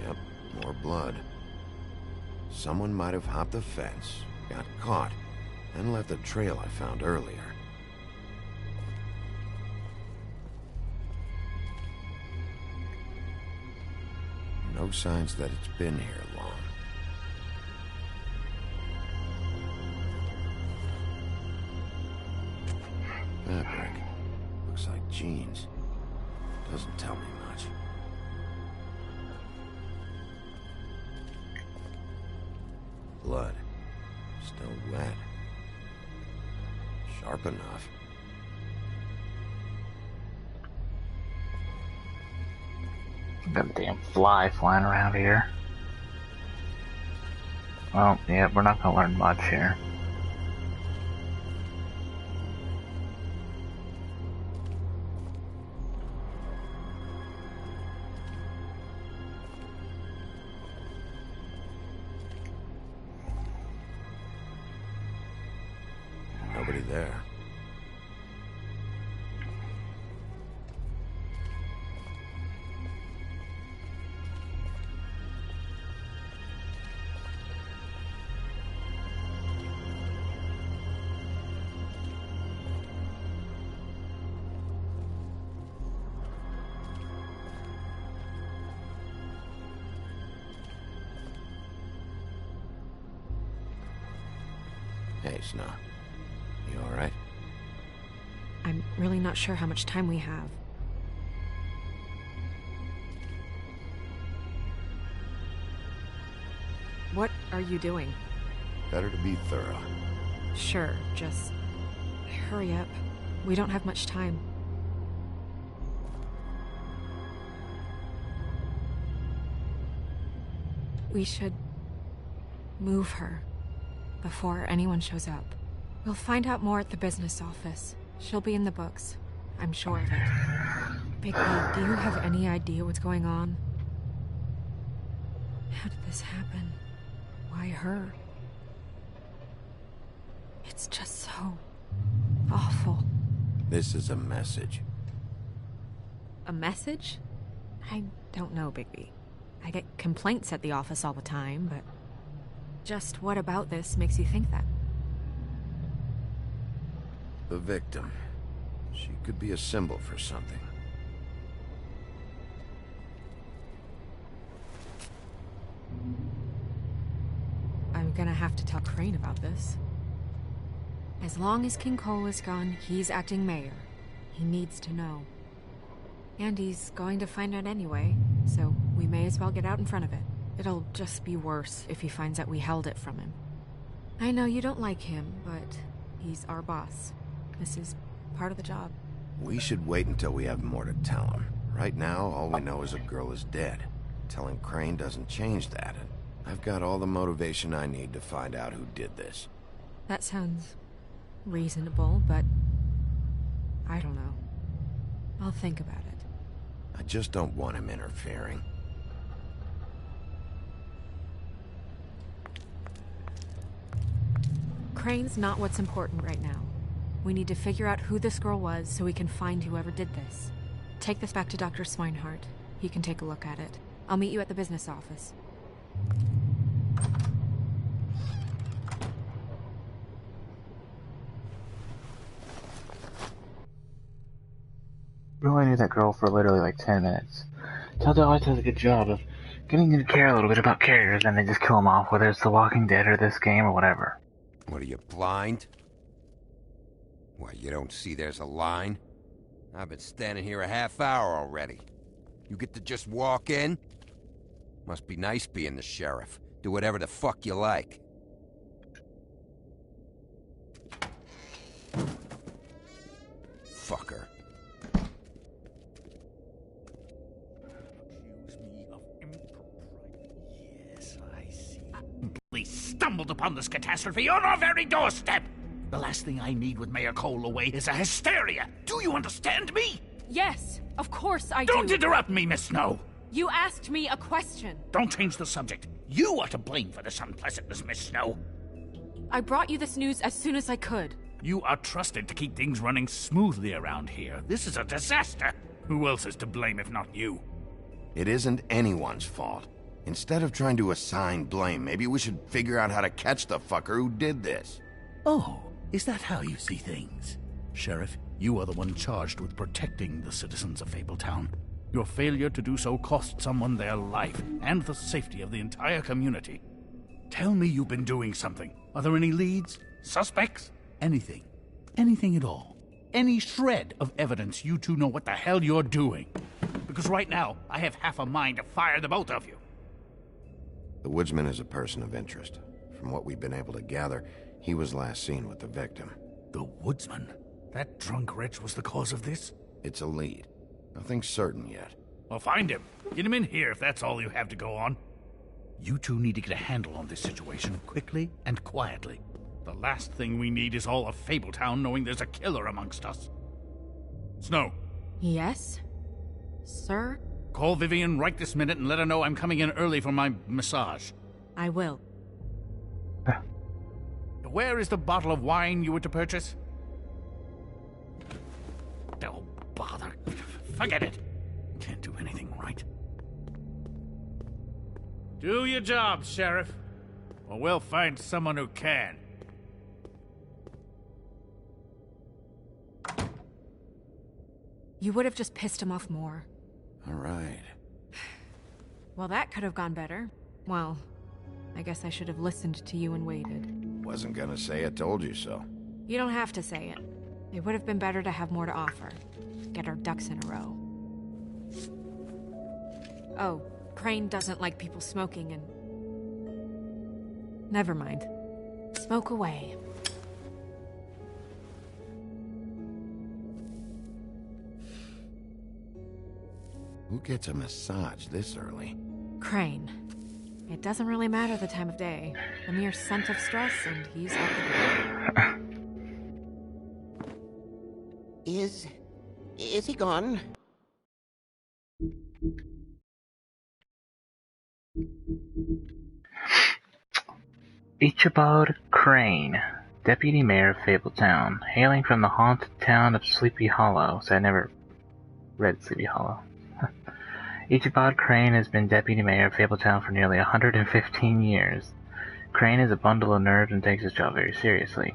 Yep, more blood. Someone might have hopped the fence, got caught, and left the trail I found earlier. No signs that it's been here long. Fabric. Looks like jeans. Doesn't tell me much. Blood. Still wet. Sharp enough. Got a damn fly flying around here. Well, yeah, we're not gonna learn much here. Nobody there. Hey, Snow. You alright? I'm really not sure how much time we have. What are you doing? Better to be thorough. Sure, just hurry up. We don't have much time. We should move her before anyone shows up. We'll find out more at the business office. She'll be in the books. I'm sure of it. Bigby, do you have any idea what's going on? How did this happen? Why her? It's just so awful. This is a message. A message? I don't know, Bigby. I get complaints at the office all the time, but just what about this makes you think that? The victim. She could be a symbol for something. I'm gonna have to tell Crane about this. As long as King Cole is gone, he's acting mayor. He needs to know. And he's going to find out anyway, so we may as well get out in front of it. It'll just be worse if he finds out we held it from him. I know you don't like him, but he's our boss. This is part of the job. We should wait until we have more to tell him. Right now, all we know is a girl is dead. Telling Crane doesn't change that. I've got all the motivation I need to find out who did this. That sounds reasonable, but I don't know. I'll think about it. I just don't want him interfering. Crane's not what's important right now. We need to figure out who this girl was so we can find whoever did this. Take this back to Dr. Swinehart. He can take a look at it. I'll meet you at the business office. We only knew that girl for literally like 10 minutes. Telltale always does a good job of getting you to care a little bit about characters, and they just kill them off, whether it's The Walking Dead or this game or whatever. What, are you blind? Why, you don't see there's a line? I've been standing here a half hour already. You get to just walk in? Must be nice being the sheriff. Do whatever the fuck you like. Fucker. Yes, I see. We stumbled upon this catastrophe on our very doorstep. The last thing I need with Mayor Cole away is a hysteria. Do you understand me? Yes, of course I do. Don't interrupt me, Miss Snow. You asked me a question. Don't change the subject. You are to blame for this unpleasantness, Miss Snow. I brought you this news as soon as I could. You are trusted to keep things running smoothly around here. This is a disaster. Who else is to blame if not you? It isn't anyone's fault. Instead of trying to assign blame, maybe we should figure out how to catch the fucker who did this. Oh, is that how you see things? Sheriff, you are the one charged with protecting the citizens of Fabletown. Your failure to do so cost someone their life and the safety of the entire community. Tell me you've been doing something. Are there any leads? Suspects? Anything. Anything at all. Any shred of evidence you two know what the hell you're doing. Because right now, I have half a mind to fire the both of you. The woodsman is a person of interest. From what we've been able to gather, he was last seen with the victim. The woodsman? That drunk wretch was the cause of this? It's a lead. Nothing certain yet. Well, find him. Get him in here if that's all you have to go on. You two need to get a handle on this situation quickly and quietly. The last thing we need is all of Fabletown knowing there's a killer amongst us. Snow. Yes? Sir? Call Vivian right this minute and let her know I'm coming in early for my massage. I will. Where is the bottle of wine you were to purchase? Oh, bother. Forget it. Can't do anything right. Do your job, Sheriff. Or we'll find someone who can. You would have just pissed him off more. All right. Well, that could have gone better. Well, I guess I should have listened to you and waited. Wasn't gonna say I told you so. You don't have to say it. It would have been better to have more to offer. Get our ducks in a row. Oh, Crane doesn't like people smoking and... Never mind. Smoke away. Who gets a massage this early? Crane. It doesn't really matter the time of day. The mere scent of stress and he's out the door. Is he gone? Ichabod Crane, Deputy Mayor of Fabletown, hailing from the haunted town of Sleepy Hollow. So I never read Sleepy Hollow. Ichabod Crane has been Deputy Mayor of Fabletown for nearly 115 years. Crane is a bundle of nerves and takes his job very seriously.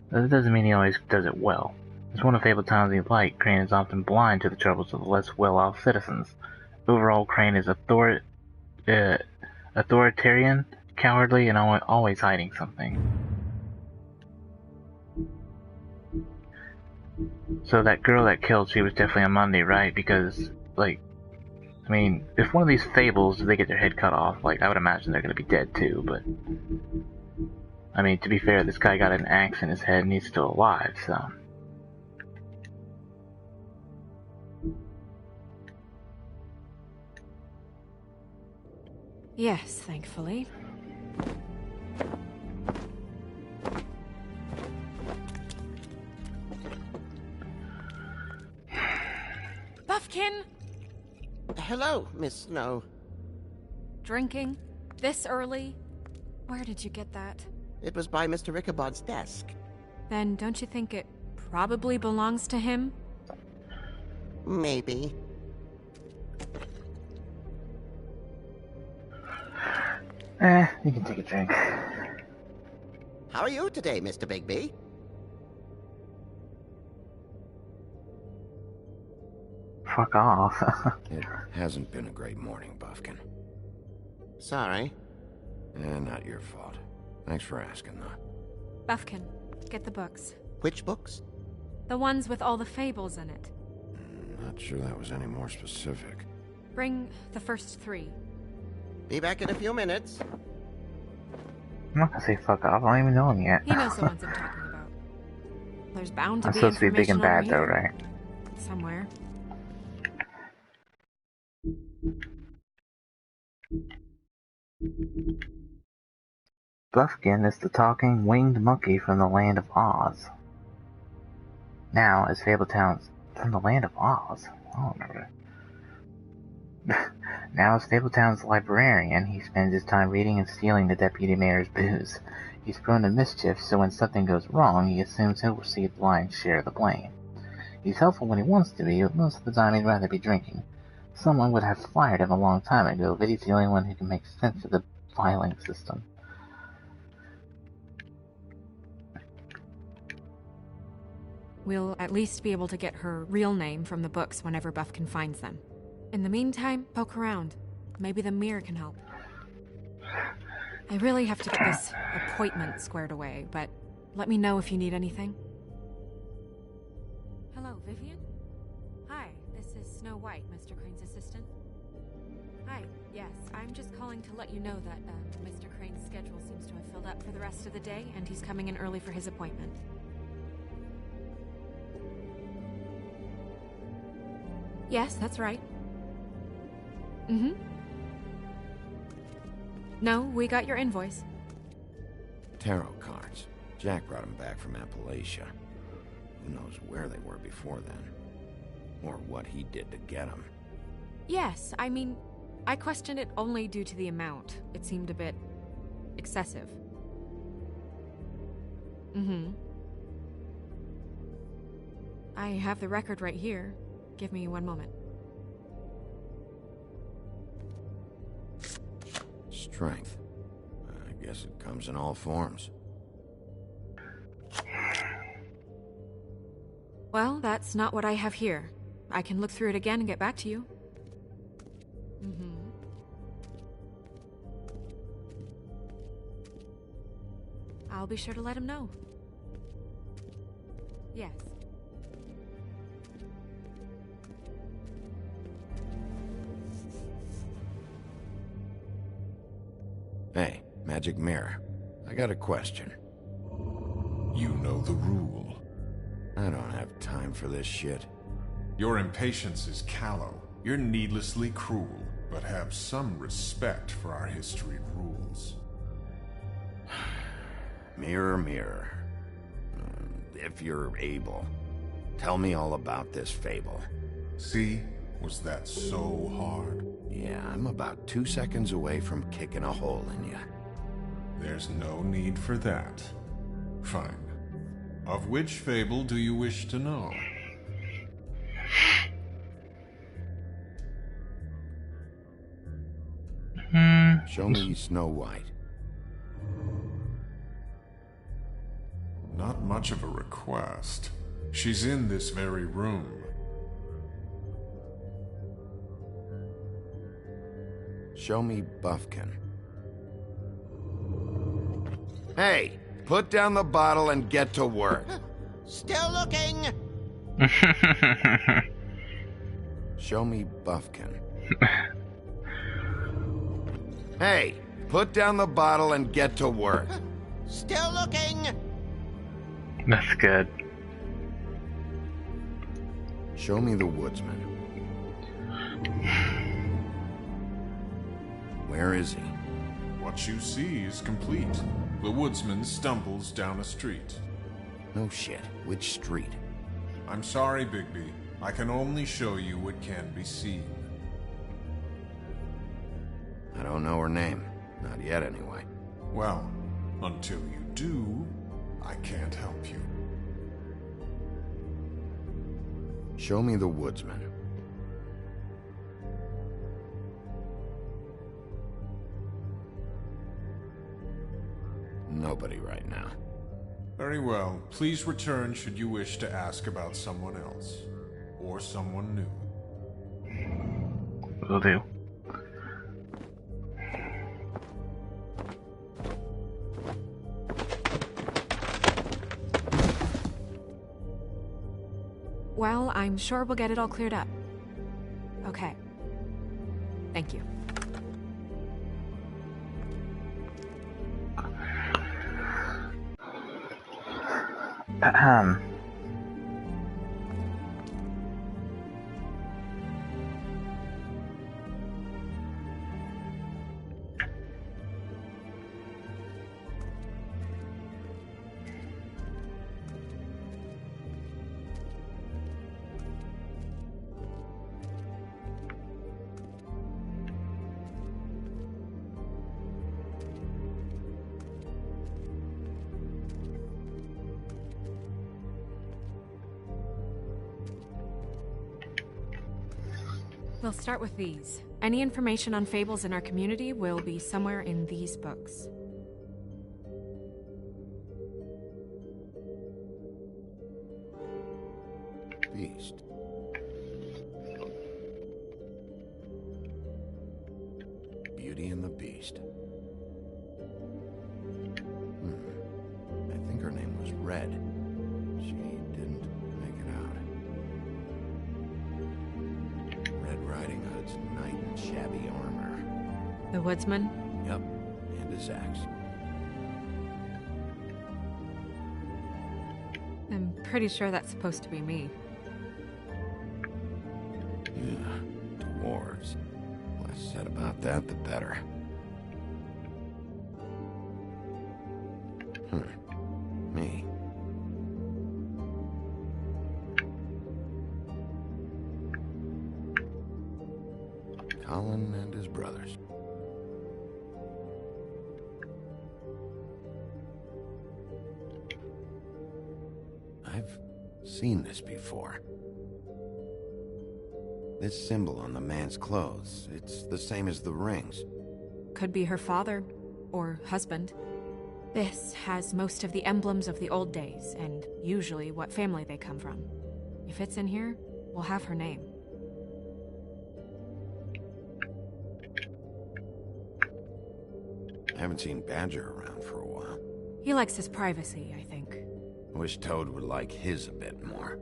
But that doesn't mean he always does it well. As one of Fabletown's elite, Crane is often blind to the troubles of the less well-off citizens. Overall, Crane is authoritarian, cowardly, and always hiding something. So that girl that killed, she was definitely on Monday, right? Because, like, I mean, if one of these fables, they get their head cut off, like, I would imagine they're gonna be dead too, but... I mean, to be fair, this guy got an axe in his head and he's still alive, so... Yes, thankfully. Buffkin! Hello, Miss Snow. Drinking? This early? Where did you get that? It was by Mr. Ichabod's desk. Then don't you think it probably belongs to him? Maybe. You can take a drink. How are you today, Mr. Bigby? Fuck off. It hasn't been a great morning, Buffkin. Sorry. Not your fault. Thanks for asking, though. Buffkin, get the books. Which books? The ones with all the fables in it. Not sure that was any more specific. Bring the first 3. Be back in a few minutes. I'm not gonna say fuck off, I don't even know him yet. He knows the ones I'm talking about. There's bound to I'm be supposed to be big and bad though, right? Somewhere. Buffkin is the talking winged monkey from the land of Oz. Now, as Fabletown's from the land of Oz? I don't remember. Now, as Fabletown's librarian, he spends his time reading and stealing the deputy mayor's booze. He's prone to mischief, so when something goes wrong, he assumes he'll receive the lion's share of the blame. He's helpful when he wants to be, but most of the time he'd rather be drinking. Someone would have fired him a long time ago, but he's the only one who can make sense of the filing system. We'll at least be able to get her real name from the books whenever Buffkin finds them. In the meantime, poke around. Maybe the mirror can help. I really have to get this appointment squared away, but let me know if you need anything. Hello, Vivian? Hi, this is Snow White, Mr. Crane's assistant. Hi, yes, I'm just calling to let you know that Mr. Crane's schedule seems to have filled up for the rest of the day, and he's coming in early for his appointment. Yes, that's right. Mm-hmm. No, we got your invoice. Tarot cards. Jack brought them back from Appalachia. Who knows where they were before then? Or what he did to get them. Yes, I mean, I questioned it only due to the amount. It seemed a bit excessive. Mm-hmm. I have the record right here. Give me one moment. Strength. I guess it comes in all forms. Well, that's not what I have here. I can look through it again and get back to you. Mm-hmm. I'll be sure to let him know. Yes. Hey, Magic Mirror. I got a question. You know the rule. I don't have time for this shit. Your impatience is callow. You're needlessly cruel, but have some respect for our history rules. Mirror, mirror. If you're able, tell me all about this fable. See? Was that so hard? Yeah, I'm about 2 seconds away from kicking a hole in you. There's no need for that. Fine. Of which fable do you wish to know? Show me Snow White. Not much of a request. She's in this very room. Show me Buffkin. Hey, put down the bottle and get to work. Still looking. Show me Buffkin. Hey, put down the bottle and get to work. Still looking. That's good. Show me the woodsman. Where is he? What you see is complete. The woodsman stumbles down a street. No shit. Which street? I'm sorry, Bigby. I can only show you what can be seen. I don't know her name. Not yet, anyway. Well, until you do, I can't help you. Show me the woodsman. Nobody right now. Very well. Please return should you wish to ask about someone else. Or someone new. Will do. Well, I'm sure we'll get it all cleared up. Okay. Thank you. We'll start with these. Any information on fables in our community will be somewhere in these books. Beast. Beauty and the Beast. I think her name was Red. She didn't make it out. Red Riding Hood's knight in shabby armor. The woodsman? Yep, and his axe. I'm pretty sure that's supposed to be me. Yeah, dwarves. Less said about that, the better. Me. Colin and his brothers. I've seen this before. This symbol on the man's clothes, it's the same as the rings. Could be her father, or husband. This has most of the emblems of the old days, and usually what family they come from. If it's in here, we'll have her name. I haven't seen Badger around for a while. He likes his privacy, I think. I wish Toad would like his a bit more.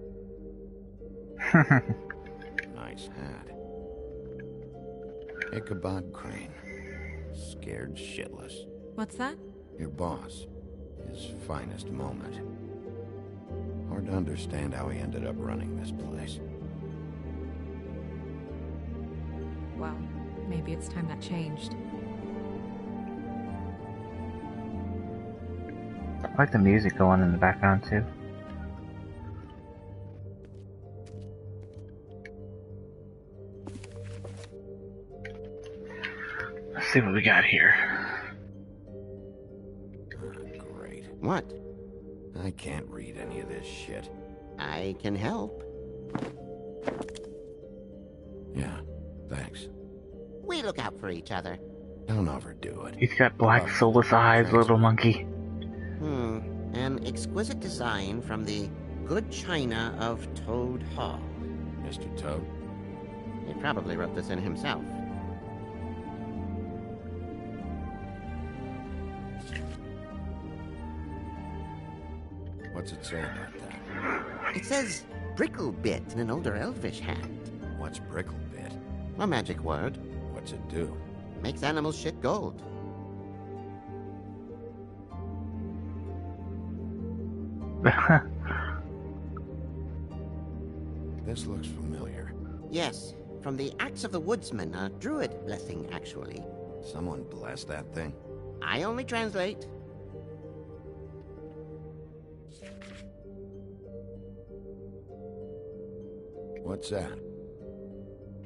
Nice hat. Ichabod Crane. Scared shitless. What's that? Your boss. His finest moment. Hard to understand how he ended up running this place. Well, maybe it's time that changed. I like the music going in the background too. Let's see what we got here. Great. What? I can't read any of this shit. I can help. Yeah, thanks. We look out for each other. Don't overdo it. He's got black soulless eyes, little monkey. An exquisite design from the good china of Toad Hall. Mr. Toad? He probably wrote this in himself. What's it say about that? It says Bricklebit in an older elvish hand. What's Bricklebit? A magic word. What's it do? Makes animals shit gold. This looks familiar. Yes, from the Axe of the Woodsman, a druid blessing, actually. Someone bless that thing? I only translate. What's that?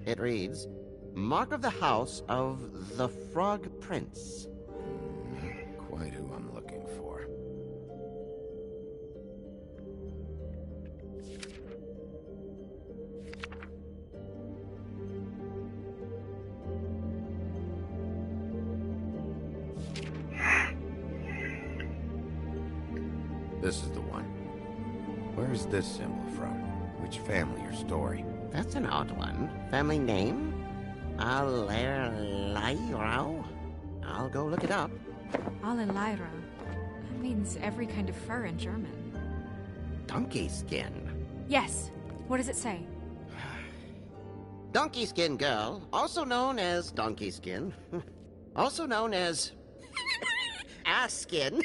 It reads, Mark of the House of the Frog Prince. Quite who I'm looking for. This is the one. Where's this symbol from? Which family or story? That's an odd one. Family name? Allerleirauh? I'll go look it up. Allerleirauh. That means every kind of fur in German. Donkey skin. Yes, What does it say? Donkey Skin Girl, also known as Donkey Skin, also known as Ass Skin,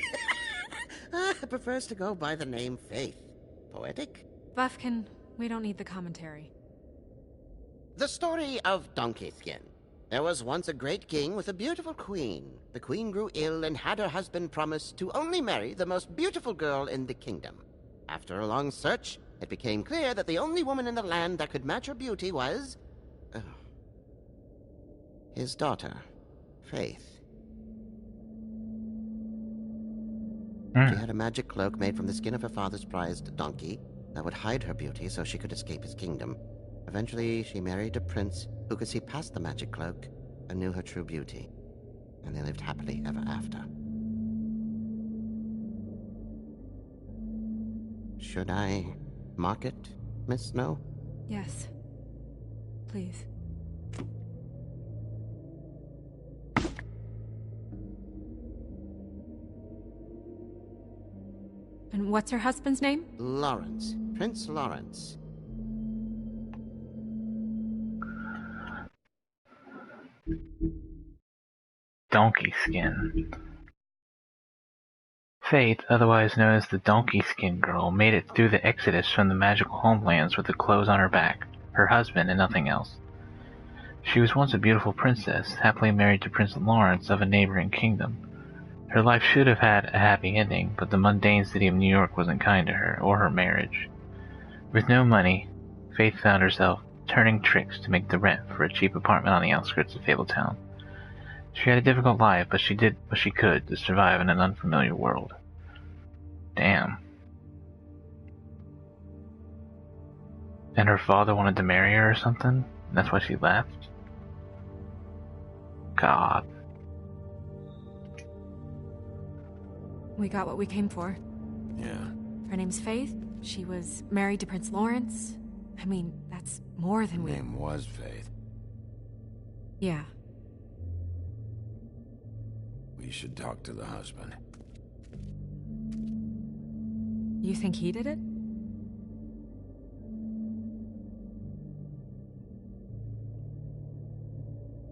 prefers to go by the name Faith. Poetic? Buffkin, we don't need the commentary. The story of Donkey Skin. There was once a great king with a beautiful queen. The queen grew ill and had her husband promise to only marry the most beautiful girl in the kingdom. After a long search, it became clear that the only woman in the land that could match her beauty was... his daughter, Faith. She had a magic cloak made from the skin of her father's prized donkey that would hide her beauty so she could escape his kingdom. Eventually, she married a prince who could see past the magic cloak and knew her true beauty. And they lived happily ever after. Should I mark it, Miss Snow? Yes. Please. And what's her husband's name? Lawrence. Prince Lawrence. Donkey Skin. Faith, otherwise known as the Donkey Skin Girl, made it through the exodus from the magical homelands with the clothes on her back, her husband, and nothing else. She was once a beautiful princess, happily married to Prince Lawrence of a neighboring kingdom. Her life should have had a happy ending, but the mundane city of New York wasn't kind to her, or her marriage. With no money, Faith found herself turning tricks to make the rent for a cheap apartment on the outskirts of Fabletown. She had a difficult life, but she did what she could to survive in an unfamiliar world. Damn. And her father wanted to marry her or something? That's why she left? God. We got what we came for. Yeah. Her name's Faith. She was married to Prince Lawrence. I mean, that's more than Her name was Faith. Yeah. We should talk to the husband. You think he did it?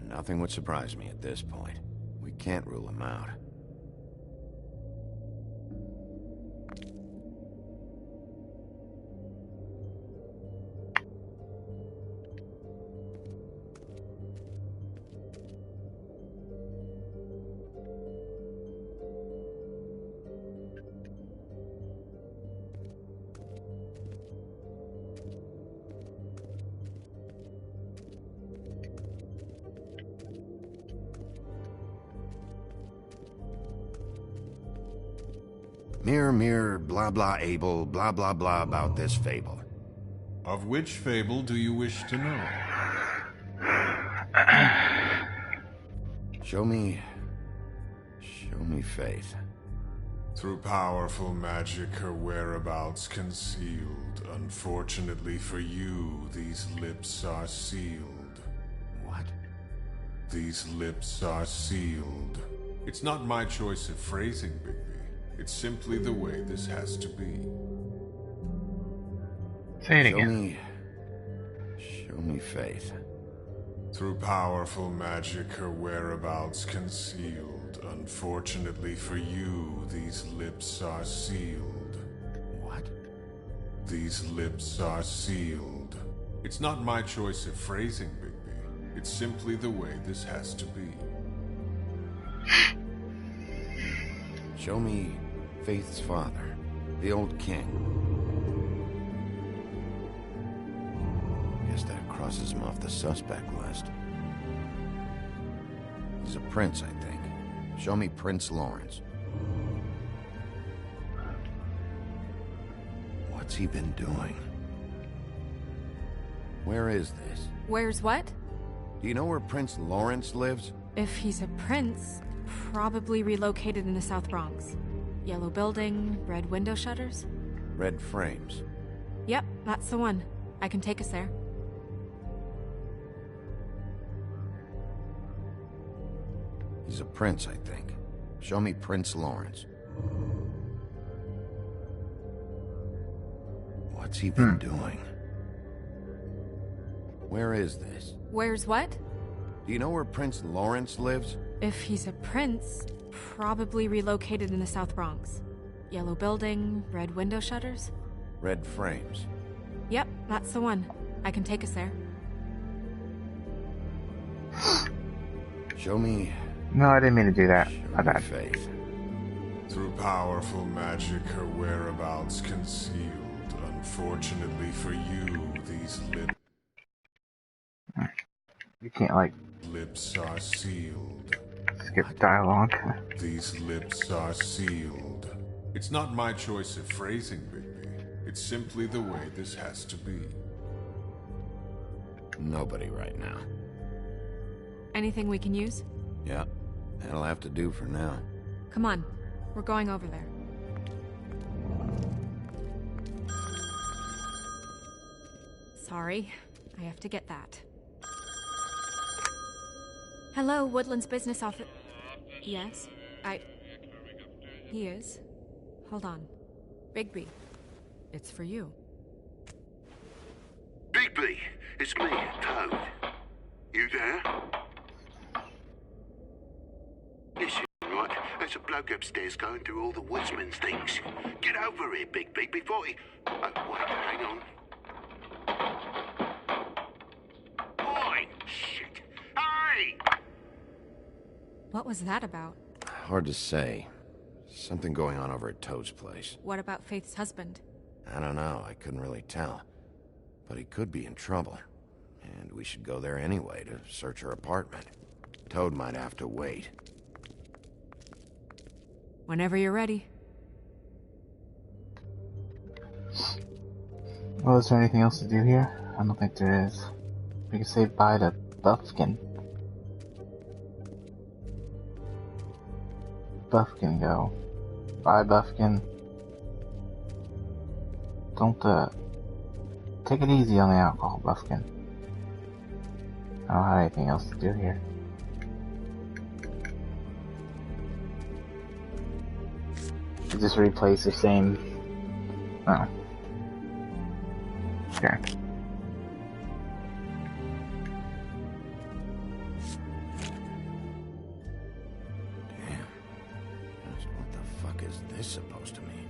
Nothing would surprise me at this point. We can't rule him out. Mirror, blah blah able, blah blah blah about this fable. Of which fable do you wish to know? Show me Faith. Through powerful magic, her whereabouts concealed. Unfortunately for you, these lips are sealed. What? These lips are sealed. It's not my choice of phrasing, Bigby. It's simply the way this has to be. Say it again. Show me Faith. Through powerful magic, her whereabouts concealed. Unfortunately for you, these lips are sealed. What? These lips are sealed. It's not my choice of phrasing, Bigby. It's simply the way this has to be. Show me Faith's father, the old king. Guess that crosses him off the suspect list. He's a prince, I think. Show me Prince Lawrence. What's he been doing? Where is this? Where's what? Do you know where Prince Lawrence lives? If he's a prince, probably relocated in the South Bronx. Yellow building, red window shutters? Red frames. Yep, that's the one. I can take us there. He's a prince, I think. Show me Prince Lawrence. What's he been doing? Where is this? Where's what? Do you know where Prince Lawrence lives? If he's a prince, probably relocated in the South Bronx. Yellow building, red window shutters? Red frames. Yep, that's the one. I can take us there. Show me... No, I didn't mean to do that. My bad. Faith. Through powerful magic, her whereabouts concealed. Unfortunately for you, these You can't, like... lips are sealed. Skip dialogue. These lips are sealed. It's not my choice of phrasing, Bigby. It's simply the way this has to be. Nobody right now. Anything we can use? Yeah, that'll have to do for now. Come on, we're going over there. Sorry, I have to get that. Hello, Woodland's business office. Yes, He is. Hold on. Bigby, it's for you. Bigby, it's me, Toad. You there? Listen, right, there's a bloke upstairs going through all the woodsman's things. Get over here, Bigby, before he... Oh, wait, hang on. Oi! Shit! Hey! What was that about? Hard to say. Something going on over at Toad's place. What about Faith's husband? I don't know, I couldn't really tell. But he could be in trouble. And we should go there anyway to search her apartment. Toad might have to wait. Whenever you're ready. Well, is there anything else to do here? I don't think there is. We can say bye to Buffkin. Buffkin go. Bye, Buffkin. Don't, take it easy on the alcohol, Buffkin. I don't have anything else to do here. It just replays the same... Oh. Sure. This supposed to mean?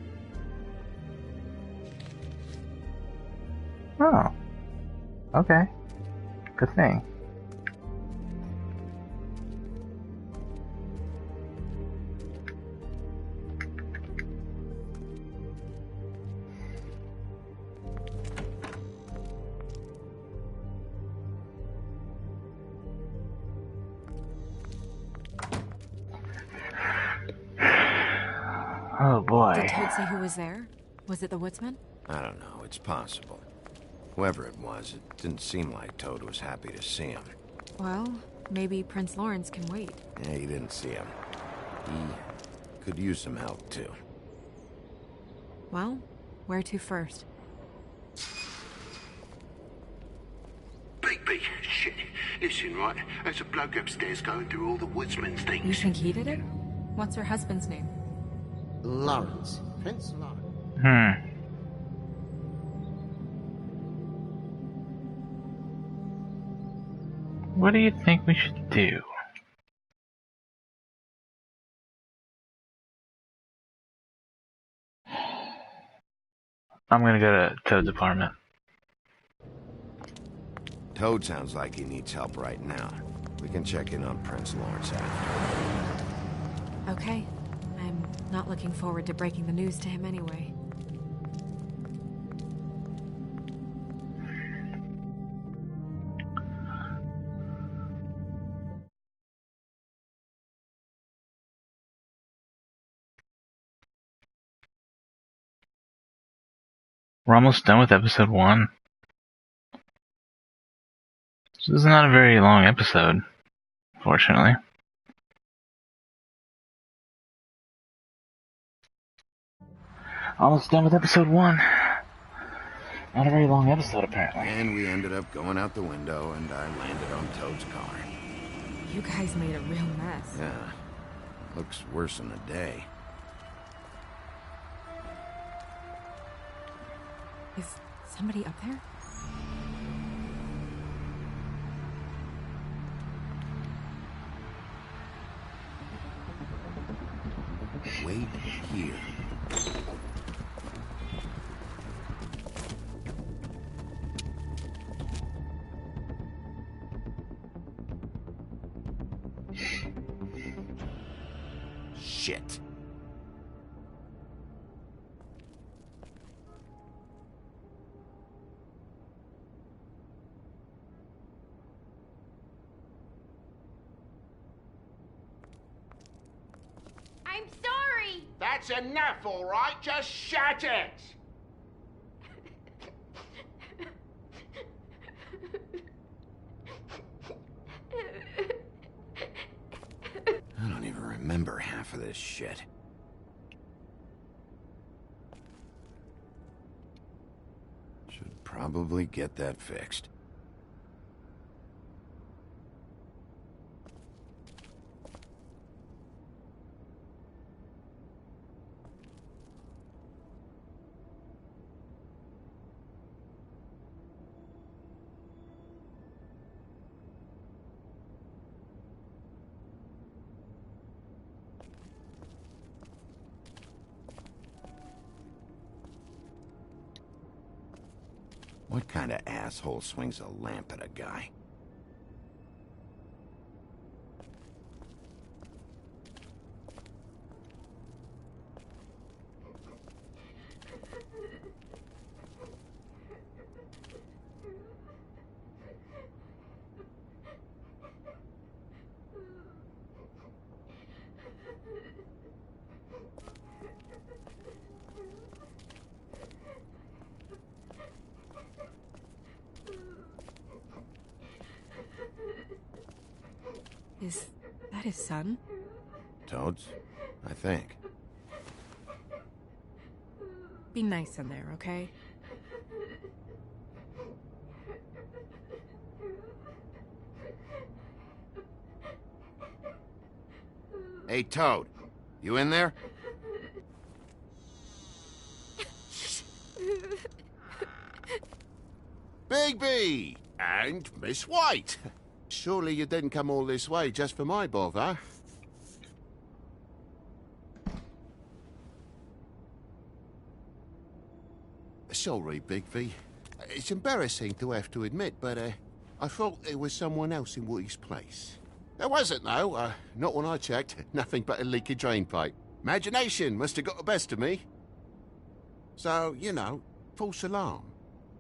Oh. Okay. Good thing. Oh boy. Did Toad say who was there? Was it the woodsman? I don't know, it's possible. Whoever it was, it didn't seem like Toad was happy to see him. Well, maybe Prince Lawrence can wait. Yeah, he didn't see him. He could use some help, too. Well, where to first? Bigby, shit. Listen, right, there's a bloke upstairs going through all the woodsman's things. You think he did it? What's her husband's name? Lawrence. Prince Lawrence. What do you think we should do? I'm gonna go to Toad's apartment. Toad sounds like he needs help right now. We can check in on Prince Lawrence after. Okay. I'm not looking forward to breaking the news to him anyway. We're almost done with episode 1. This is not a very long episode, fortunately. Almost done with episode 1. Not a very long episode, apparently. And we ended up going out the window, and I landed on Toad's car. You guys made a real mess. Yeah. Looks worse than a day. Is somebody up there? Wait here. Shit. I'm sorry! That's enough, all right? Just shut it! I don't even remember half of this shit. Should probably get that fixed. What kind of asshole swings a lamp at a guy? Is that his son? Toads? I think. Be nice in there, okay? Hey, Toad. You in there? Bigby! And Miss White! Surely you didn't come all this way just for my bother? Sorry, Bigby. It's embarrassing to have to admit, but I thought there was someone else in Woody's place. There wasn't, though. Not when I checked. Nothing but a leaky drain pipe. Imagination must have got the best of me. So, you know, false alarm.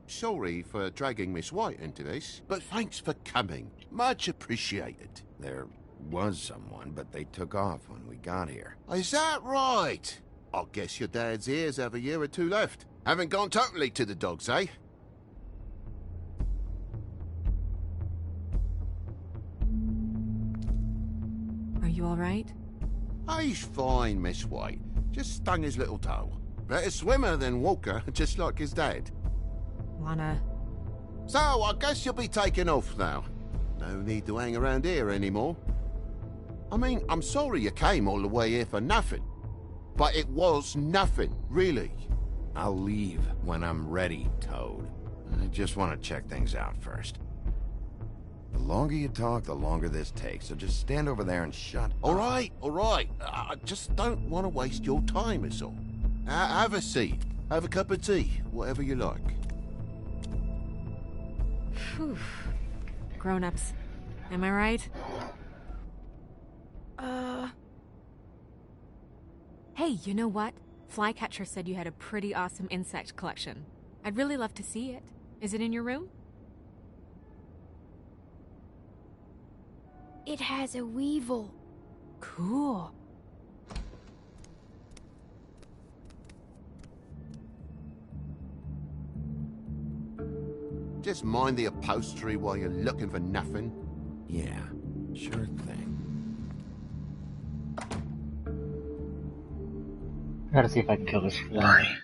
Sorry for dragging Miss White into this, but thanks for coming. Much appreciated. There was someone, but they took off when we got here. Is that right? I guess your dad's ears have a year or two left. Haven't gone totally to the dogs, eh? Are you all right? He's fine, Miss White. Just stung his little toe. Better swimmer than walker, just like his dad. Lana... So, I guess you'll be taking off now. No need to hang around here anymore. I mean, I'm sorry you came all the way here for nothing. But it was nothing, really. I'll leave when I'm ready, Toad. I just want to check things out first. The longer you talk, the longer this takes, so just stand over there and shut up. All right. I just don't want to waste your time, is all. Have a seat. Have a cup of tea, whatever you like. Phew. Grown-ups, am I right? Hey, you know what? Flycatcher said you had a pretty awesome insect collection. I'd really love to see it. Is it in your room? It has a weevil. Cool. Just mind the upholstery while you're looking for nothing. Yeah, sure thing. I gotta see if I can kill this fly.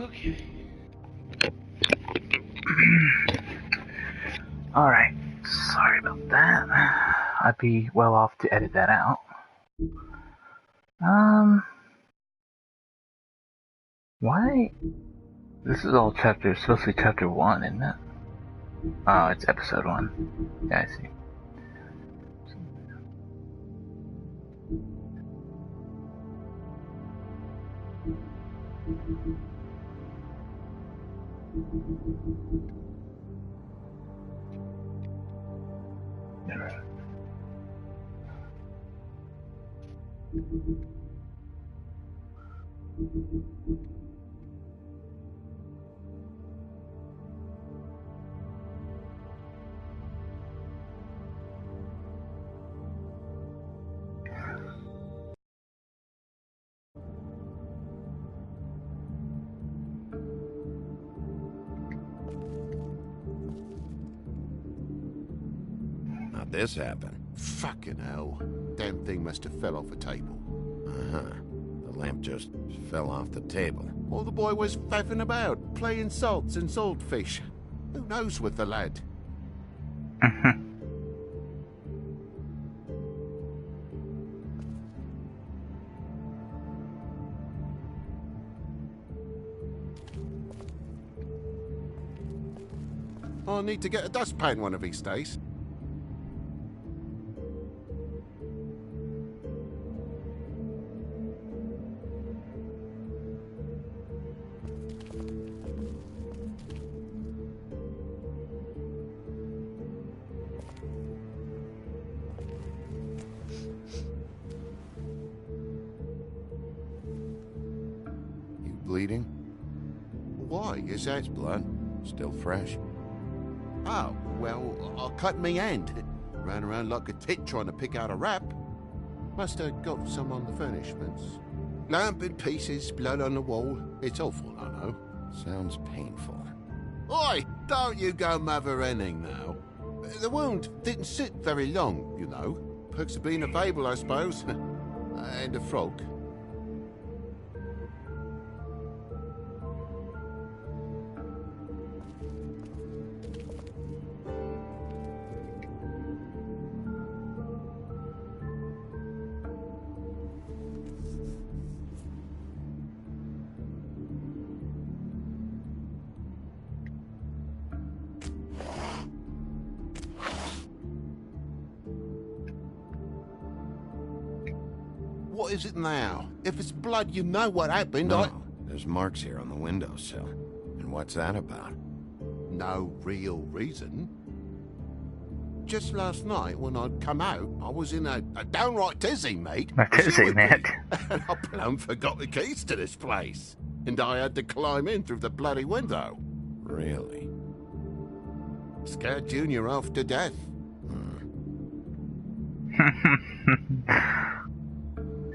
Okay. Alright, sorry about that. I'd be well off to edit that out. Why? This is all supposed to be chapter 1, isn't it? Oh, it's episode 1. Yeah, I see. Never. How'd this happen? Fucking hell. Damn thing must have fell off a table. Uh-huh. The lamp just fell off the table. Or the boy was faffing about, playing salts and saltfish. Who knows with the lad? I'll need to get a dustpan one of these days. Bleeding? Why? Is that... It's blood. Still fresh. Oh, well, I cut me hand. Ran around like a tit trying to pick out a wrap. Must have got some on the furnishments. Lamp in pieces, blood on the wall. It's awful, I know. Sounds painful. Oi! Don't you go mother-henning now. The wound didn't sit very long, you know. Perks of being a fable, I suppose. And a frog. What is it now? If it's blood, you know what happened. No, there's marks here on the windowsill. And what's that about? No real reason. Just last night, when I'd come out, I was in a downright tizzy, mate. A tizzy, mate. And I plumb forgot the keys to this place. And I had to climb in through the bloody window. Really? Scared Junior off to death.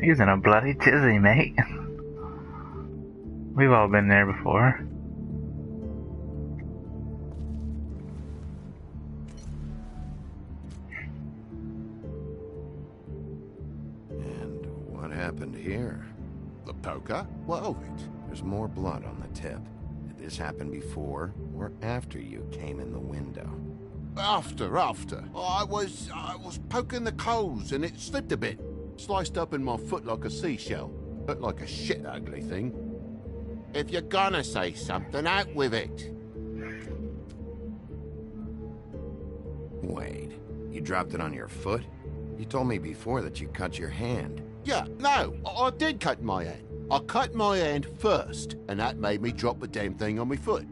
He's in a bloody tizzy, mate. We've all been there before. And what happened here? The poker? What of it? There's more blood on the tip. Did this happen before or after you came in the window? After. I was poking the coals and it slipped a bit. Sliced up in my foot like a seashell. Looked like a shit ugly thing. If you're gonna say something, out with it. Wait, you dropped it on your foot? You told me before that you cut your hand. Yeah, no, I did cut my hand. I cut my hand first, and that made me drop the damn thing on my foot.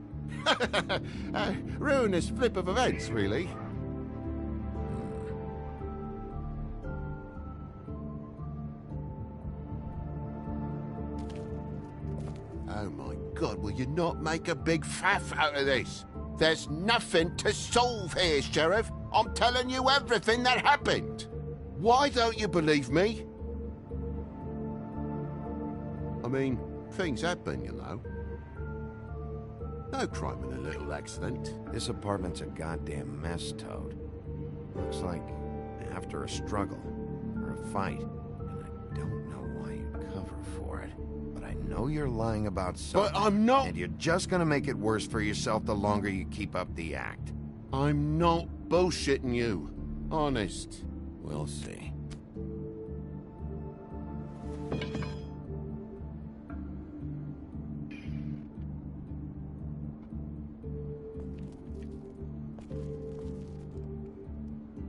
Ruinous flip of events, really. Oh my God, will you not make a big faff out of this? There's nothing to solve here, Sheriff. I'm telling you everything that happened. Why don't you believe me? I mean, things happen, you know. No crime in a little accident. This apartment's a goddamn mess, Toad. Looks like after a struggle or a fight, and I don't know why you cover for it. but I know you're lying about something. But I'm not... And you're just gonna make it worse for yourself the longer you keep up the act. I'm not bullshitting you. Honest. We'll see.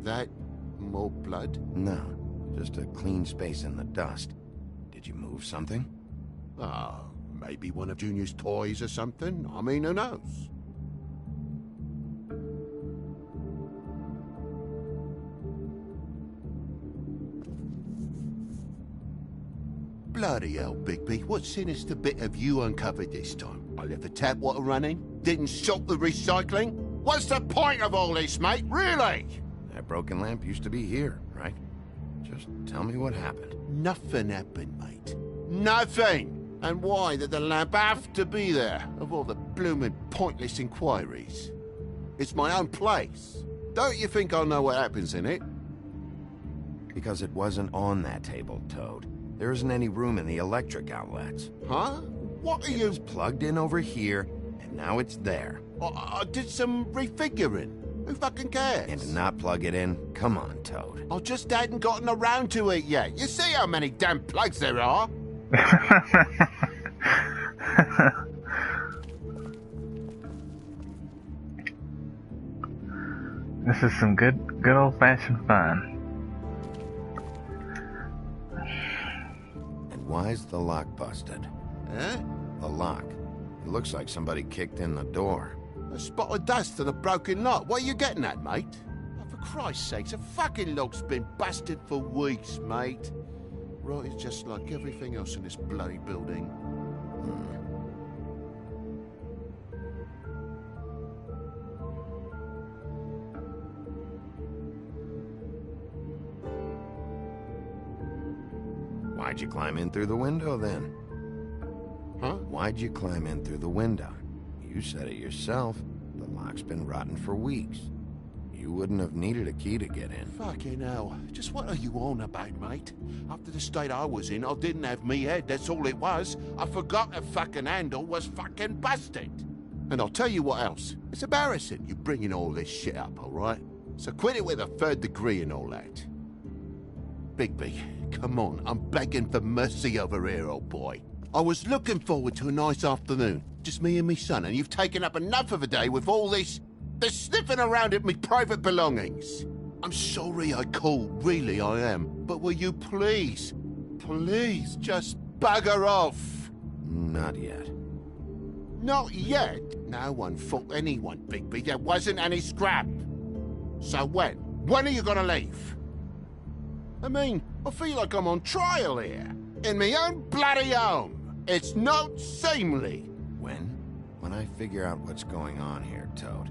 That more blood? No, just a clean space in the dust. Did you move something? Maybe one of Junior's toys or something. I mean, who knows? Bloody hell, Bigby. What sinister bit have you uncovered this time? I left the tap water running? Didn't stop the recycling? What's the point of all this, mate? Really? That broken lamp used to be here, right? Just tell me what happened. Nothing happened, mate. Nothing! And why did the lamp have to be there, of all the bloomin' pointless inquiries? It's my own place. Don't you think I'll know what happens in it? Because it wasn't on that table, Toad. There isn't any room in the electric outlets. Huh? What are you... It was plugged in over here, and now it's there. I did some refiguring. Who fucking cares? And to not plug it in? Come on, Toad. I just hadn't gotten around to it yet. You see how many damn plugs there are? This is some good old-fashioned fun. And why's the lock busted? Eh? The lock. It looks like somebody kicked in the door. A spot of dust and a broken lock. What are you getting at, mate? Oh, for Christ's sakes, a fucking lock's been busted for weeks, mate. Right, it's just like everything else in this bloody building. Why'd you climb in through the window, then? Huh? Why'd you climb in through the window? You said it yourself. The lock's been rotten for weeks. You wouldn't have needed a key to get in. Fucking hell. Just what are you on about, mate? After the state I was in, I didn't have me head, that's all it was. I forgot the fucking handle was fucking busted. And I'll tell you what else. It's embarrassing you bringing all this shit up, alright? So quit it with a 3rd degree and all that. Bigby, come on, I'm begging for mercy over here, old boy. I was looking forward to a nice afternoon, just me and me son, and you've taken up enough of a day with all this sniffing around at me private belongings. I'm sorry I called, really I am, but will you please just bugger off? Not yet. Not yet? No one fought anyone, Bigby. There wasn't any scrap. So when? When are you gonna leave? I mean, I feel like I'm on trial here. In my own bloody home. It's not seemly. When? When I figure out what's going on here, Toad.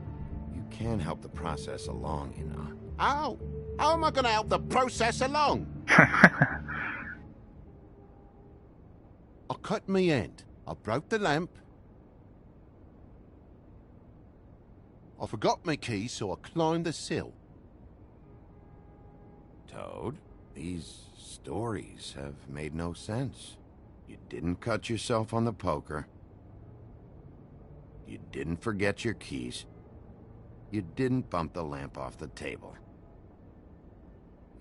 You can help the process along, you know. How? How am I gonna help the process along? I cut me end. I broke the lamp. I forgot my keys, so I climbed the sill. Toad, these stories have made no sense. You didn't cut yourself on the poker. You didn't forget your keys. You didn't bump the lamp off the table.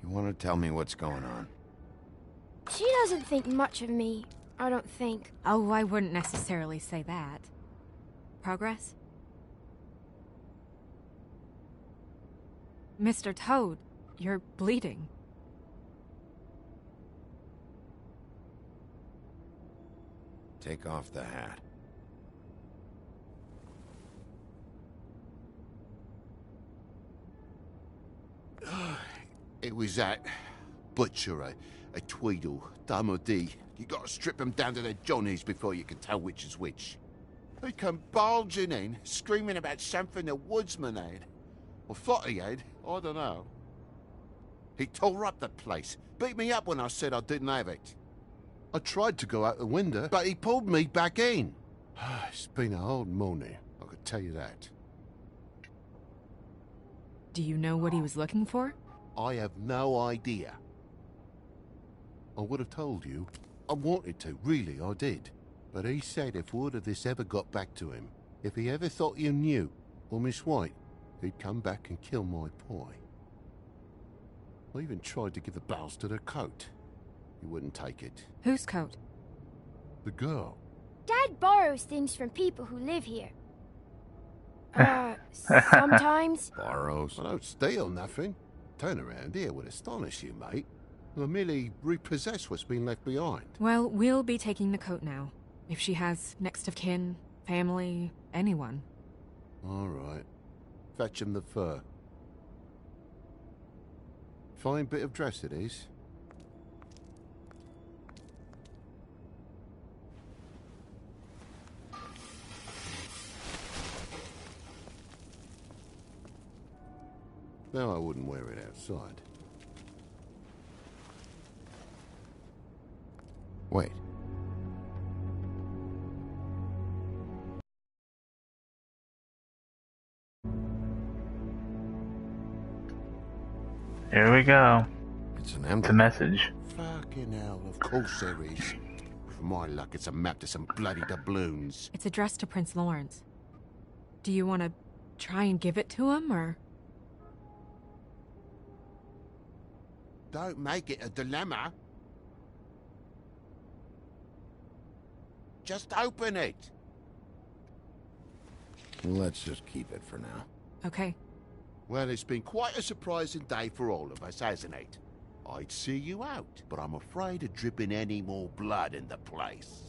You want to tell me what's going on? She doesn't think much of me, I don't think. Oh, I wouldn't necessarily say that. Progress? Mr. Toad, you're bleeding. Take off the hat. It was that butcher, a Tweedle, Dumody. You gotta strip them down to their johnnies before you can tell which is which. He come bulging in, screaming about something the woodsman had. Or thought he had, I don't know. He tore up the place, beat me up when I said I didn't have it. I tried to go out the window, but he pulled me back in. It's been a hard morning, I could tell you that. Do you know what he was looking for? I have no idea. I would have told you, I wanted to, really, I did. But he said if word of this ever got back to him, if he ever thought you knew, or Miss White, he'd come back and kill my boy. I even tried to give the bastard a coat. He wouldn't take it. Whose coat? The girl. Dad borrows things from people who live here. Sometimes. Borrows? I don't steal nothing. Turn around here would astonish you, mate. I merely repossess what's been left behind. Well, we'll be taking the coat now. If she has next of kin, family, anyone. All right. Fetch him the fur. Fine bit of dress it is. No, I wouldn't wear it outside. Wait. Here we go. It's an It's a message. Fucking hell, of course there is. With my luck, it's a map to some bloody doubloons. It's addressed to Prince Lawrence. Do you want to try and give it to him, or...? Don't make it a dilemma. Just open it. Let's just keep it for now. Okay. Well, it's been quite a surprising day for all of us, hasn't it? I'd see you out, but I'm afraid of dripping any more blood in the place.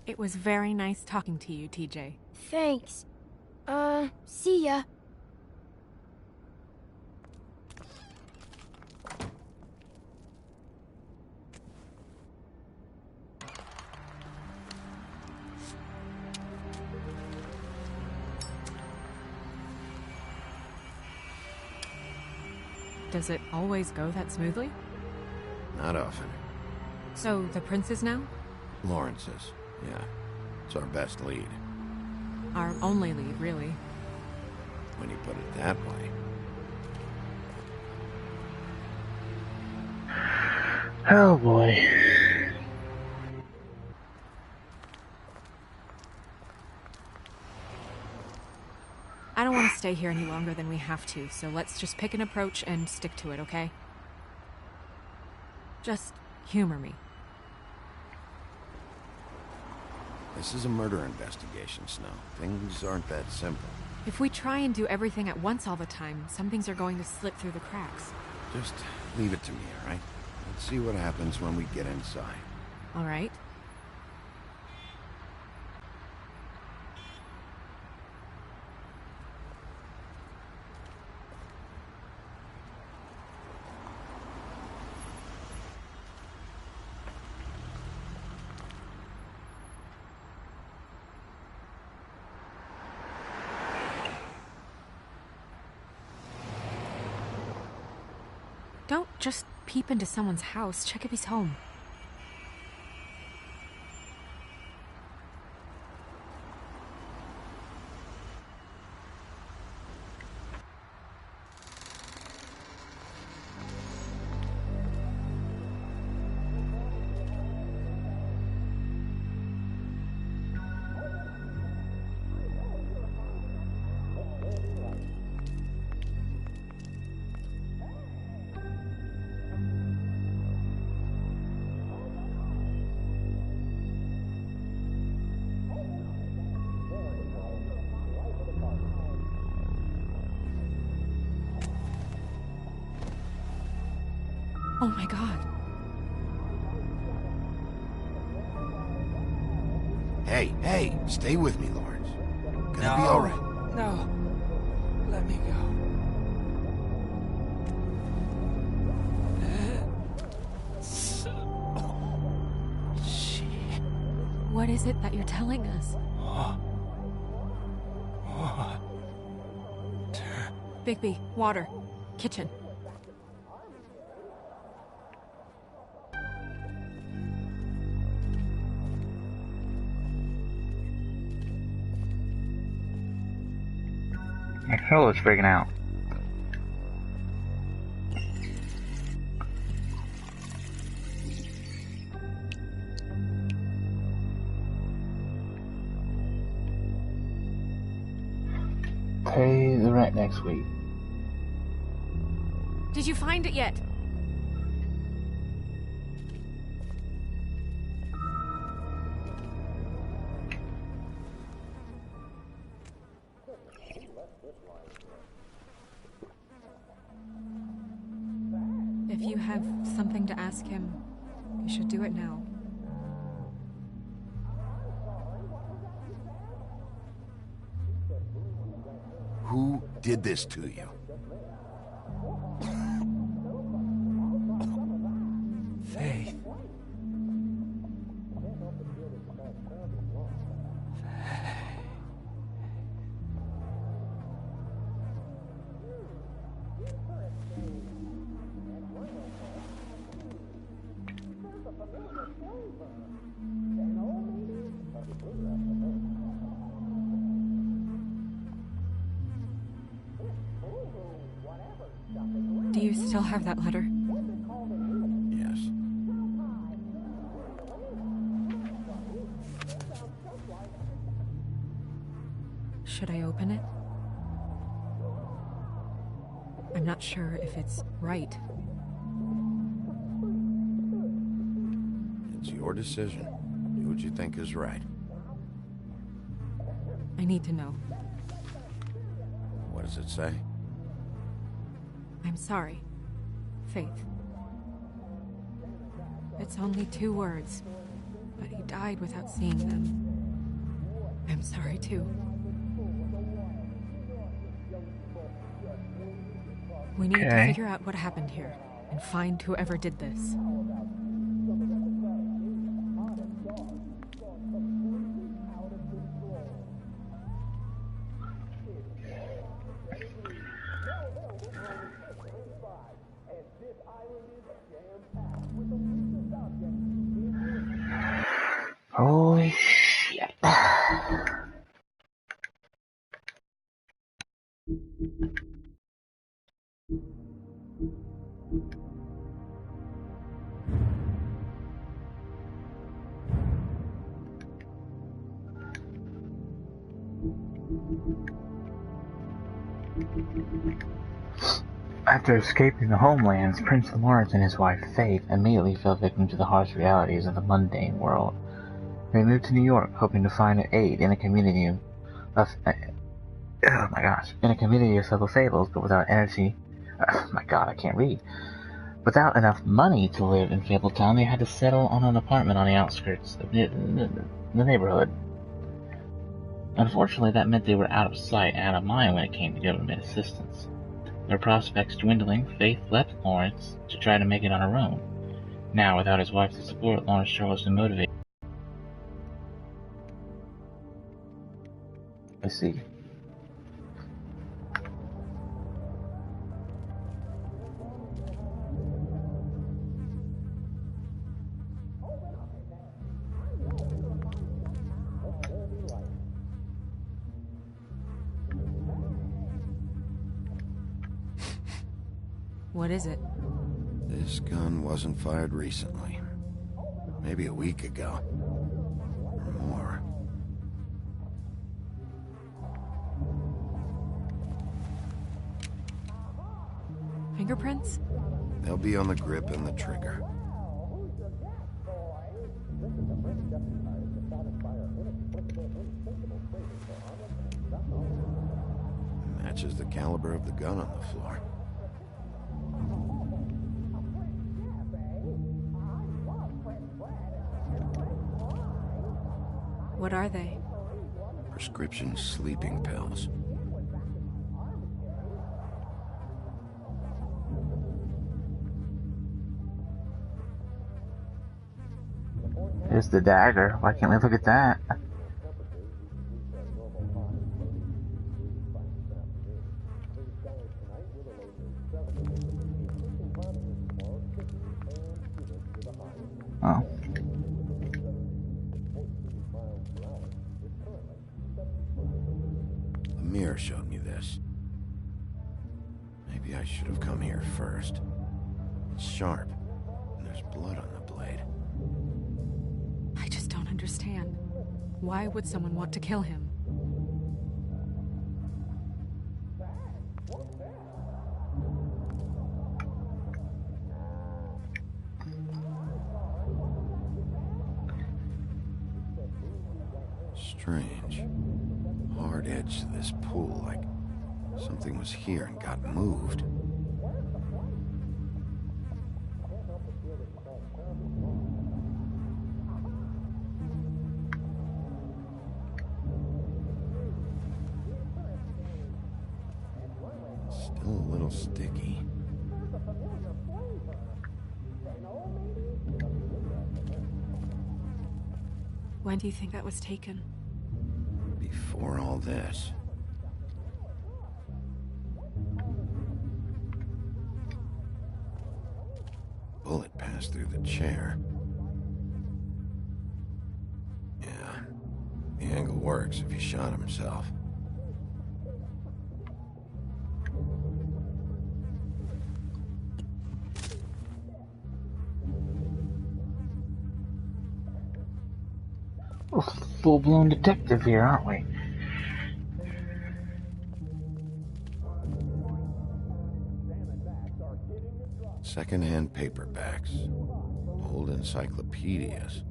It was very nice talking to you, TJ. Thanks. See ya. Does it always go that smoothly? Not often. So, the prince is now? Lawrence's, yeah. It's our best lead. Our only lead, really. When you put it that way. Oh boy. I don't want to stay here any longer than we have to, so let's just pick an approach and stick to it, okay? Just humor me. This is a murder investigation, Snow. Things aren't that simple. If we try and do everything at once all the time, some things are going to slip through the cracks. Just leave it to me, all right? Let's see what happens when we get inside. All right? Don't just peep into someone's house. Check if he's home. Oh my god. Hey, stay with me, Lawrence. Gonna be all right. No. Let me go. What is it that you're telling us? Bigby, water. Kitchen. My controller's freaking out. pay the rent next week. Did you find it yet? If you have something to ask him, you should do it now. Who did this to you? Faith. Do you still have that letter? Yes. Should I open it? I'm not sure if it's right. It's your decision. Do what you think is right. I need to know. What does it say? I'm sorry, Faith. It's only 2 words, but he died without seeing them. I'm sorry, too. We need to figure out what happened here, and find whoever did this. Holy shit. After escaping the homelands, Prince Lawrence and his wife Faith immediately fell victim to the harsh realities of the mundane world. They moved to New York, hoping to find aid in a community of several fables, but without energy. My God, I can't read. Without enough money to live in Fabletown, they had to settle on an apartment on the outskirts of the neighborhood. Unfortunately, that meant they were out of sight and out of mind when it came to government assistance. Their prospects dwindling, Faith left Lawrence to try to make it on her own. Now, without his wife to support, Lawrence struggles to motivate. I see. What is it? This gun wasn't fired recently. Maybe a week ago. Or more. Fingerprints? They'll be on the grip and the trigger. Matches the caliber of the gun on the floor. What are they? Prescription sleeping pills. Here's the dagger. Why can't we look at that? Oh. Amir showed me this. Maybe I should have come here first. It's sharp, and there's blood on the blade. I just don't understand. Why would someone want to kill him? Strange. Hard edge to this pool, like something was here and got moved. Still a little sticky. When do you think that was taken? Before all this. Bullet passed through the chair. Yeah, the angle works if he shot himself. Full-blown detective here, aren't we? Second-hand paperbacks. Old encyclopedias.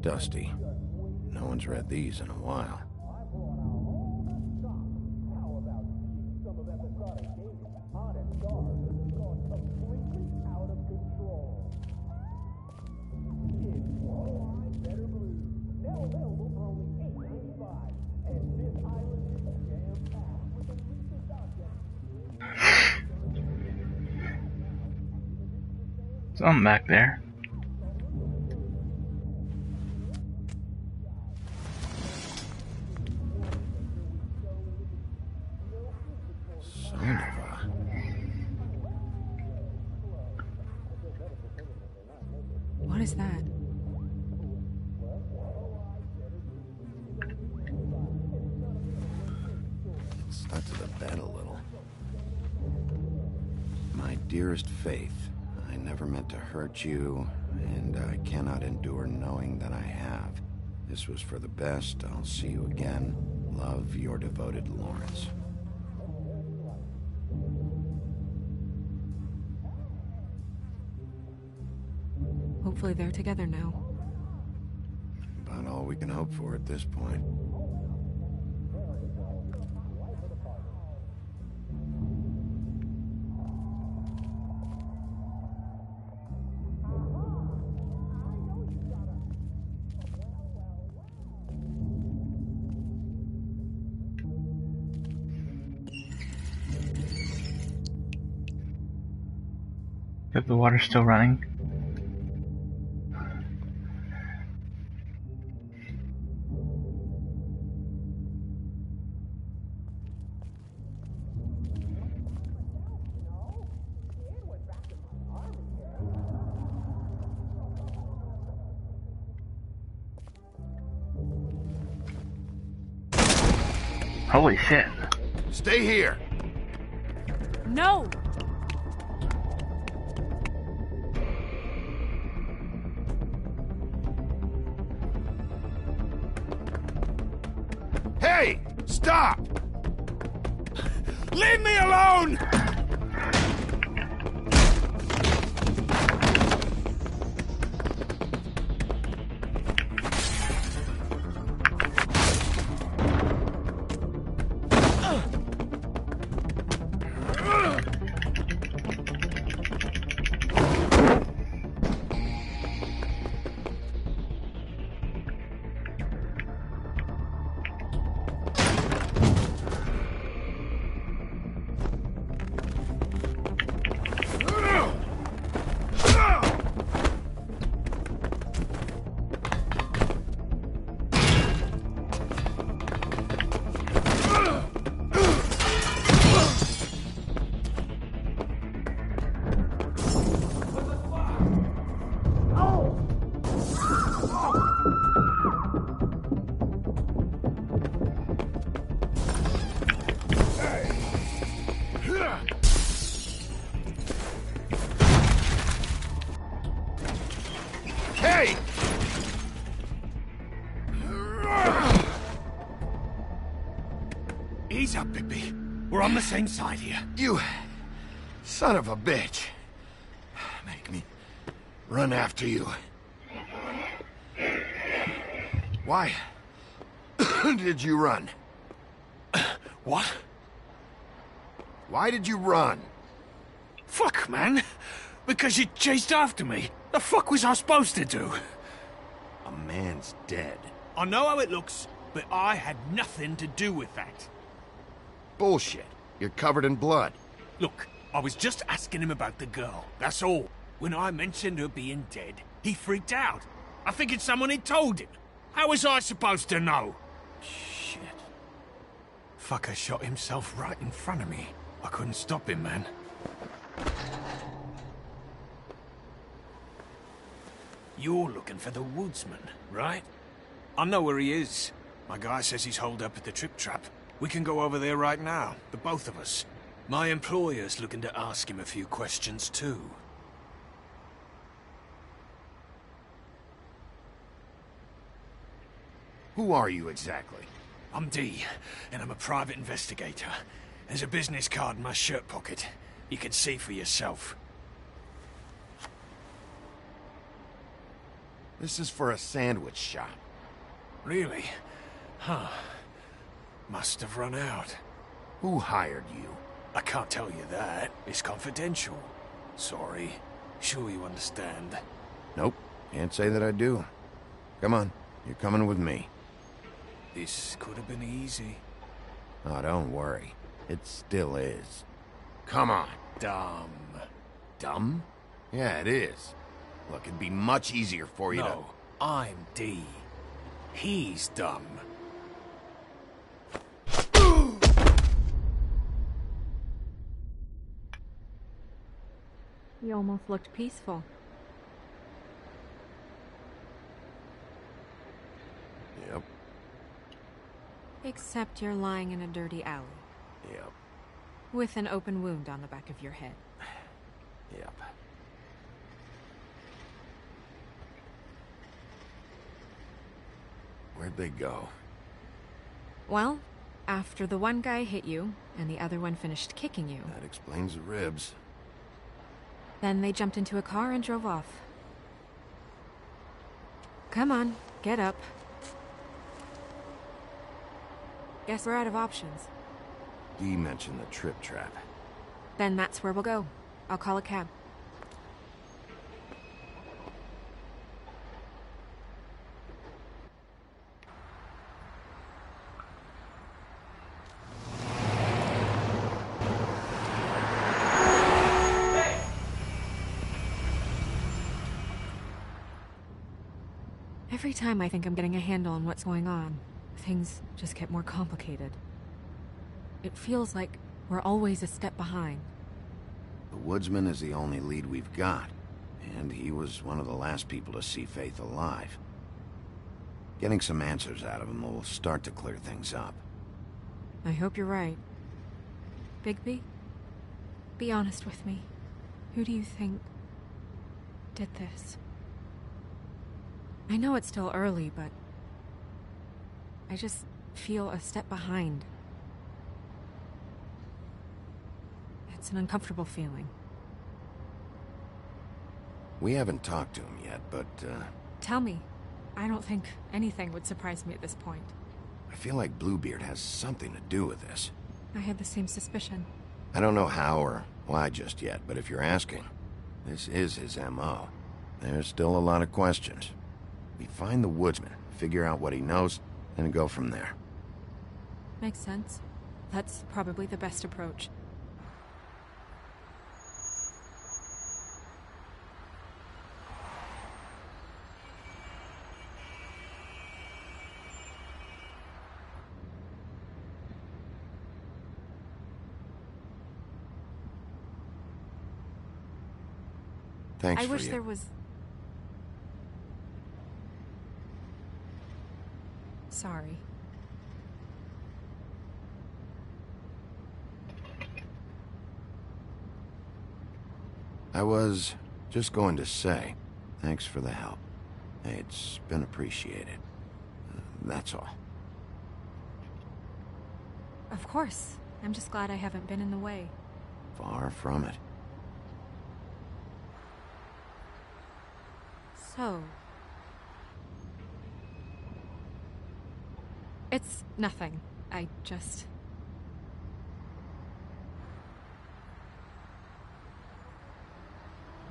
Dusty. No one's read these in a while. Something back there. Son of a... What is that? Stuck to the bed a little. My dearest Faith, I never meant to hurt you, and I cannot endure knowing that I have. This was for the best. I'll see you again. Love, your devoted Lawrence. Hopefully they're together now. About all we can hope for at this point. If the water's still running. Holy shit. Stay here. No! Hey! Stop! Leave me alone! Hey! Ease up, Bigby. We're on the same side here. You son of a bitch. Make me run after you. Why did you run? What? Why did you run? Fuck, man. Because you chased after me. The fuck was I supposed to do? A man's dead. I know how it looks, but I had nothing to do with that. Bullshit. You're covered in blood. Look, I was just asking him about the girl, that's all. When I mentioned her being dead, he freaked out. I figured someone had told him. How was I supposed to know? Shit. Fucker shot himself right in front of me. I couldn't stop him, man. You're looking for the woodsman, right? I know where he is. My guy says he's holed up at the Trip Trap. We can go over there right now, the both of us. My employer's looking to ask him a few questions, too. Who are you exactly? I'm D, and I'm a private investigator. There's a business card in my shirt pocket. You can see for yourself. This is for a sandwich shop. Really? Huh. Must have run out. Who hired you? I can't tell you that. It's confidential. Sorry. Sure you understand. Nope. Can't say that I do. Come on. You're coming with me. This could have been easy. Oh, don't worry. It still is. Come on. Dumb. Dumb? Yeah, it is. Look, it'd be much easier for you to... No, I'm D. He's dumb. You almost looked peaceful. Yep. Except you're lying in a dirty alley. Yep. With an open wound on the back of your head. Yep. Where'd they go? Well, after the one guy hit you, and the other one finished kicking you, That explains the ribs. then they jumped into a car and drove off. Come on, get up. Guess we're out of options. Dee mentioned the Trip Trap. Then that's where we'll go. I'll call a cab. Every time I think I'm getting a handle on what's going on, things just get more complicated. It feels like we're always a step behind. The woodsman is the only lead we've got, and he was one of the last people to see Faith alive. Getting some answers out of him will start to clear things up. I hope you're right. Bigby, be honest with me. Who do you think did this? I know it's still early, but I just feel a step behind. It's an uncomfortable feeling. We haven't talked to him yet, but, Tell me. I don't think anything would surprise me at this point. I feel like Bluebeard has something to do with this. I had the same suspicion. I don't know how or why just yet, but if you're asking, this is his M.O. There's still a lot of questions. We find the woodsman, figure out what he knows, and go from there. Makes sense. That's probably the best approach. Thanks I for wish you. there was... Sorry. I was just going to say, thanks for the help. It's been appreciated. That's all. Of course. I'm just glad I haven't been in the way. Far from it. So... It's nothing. I just...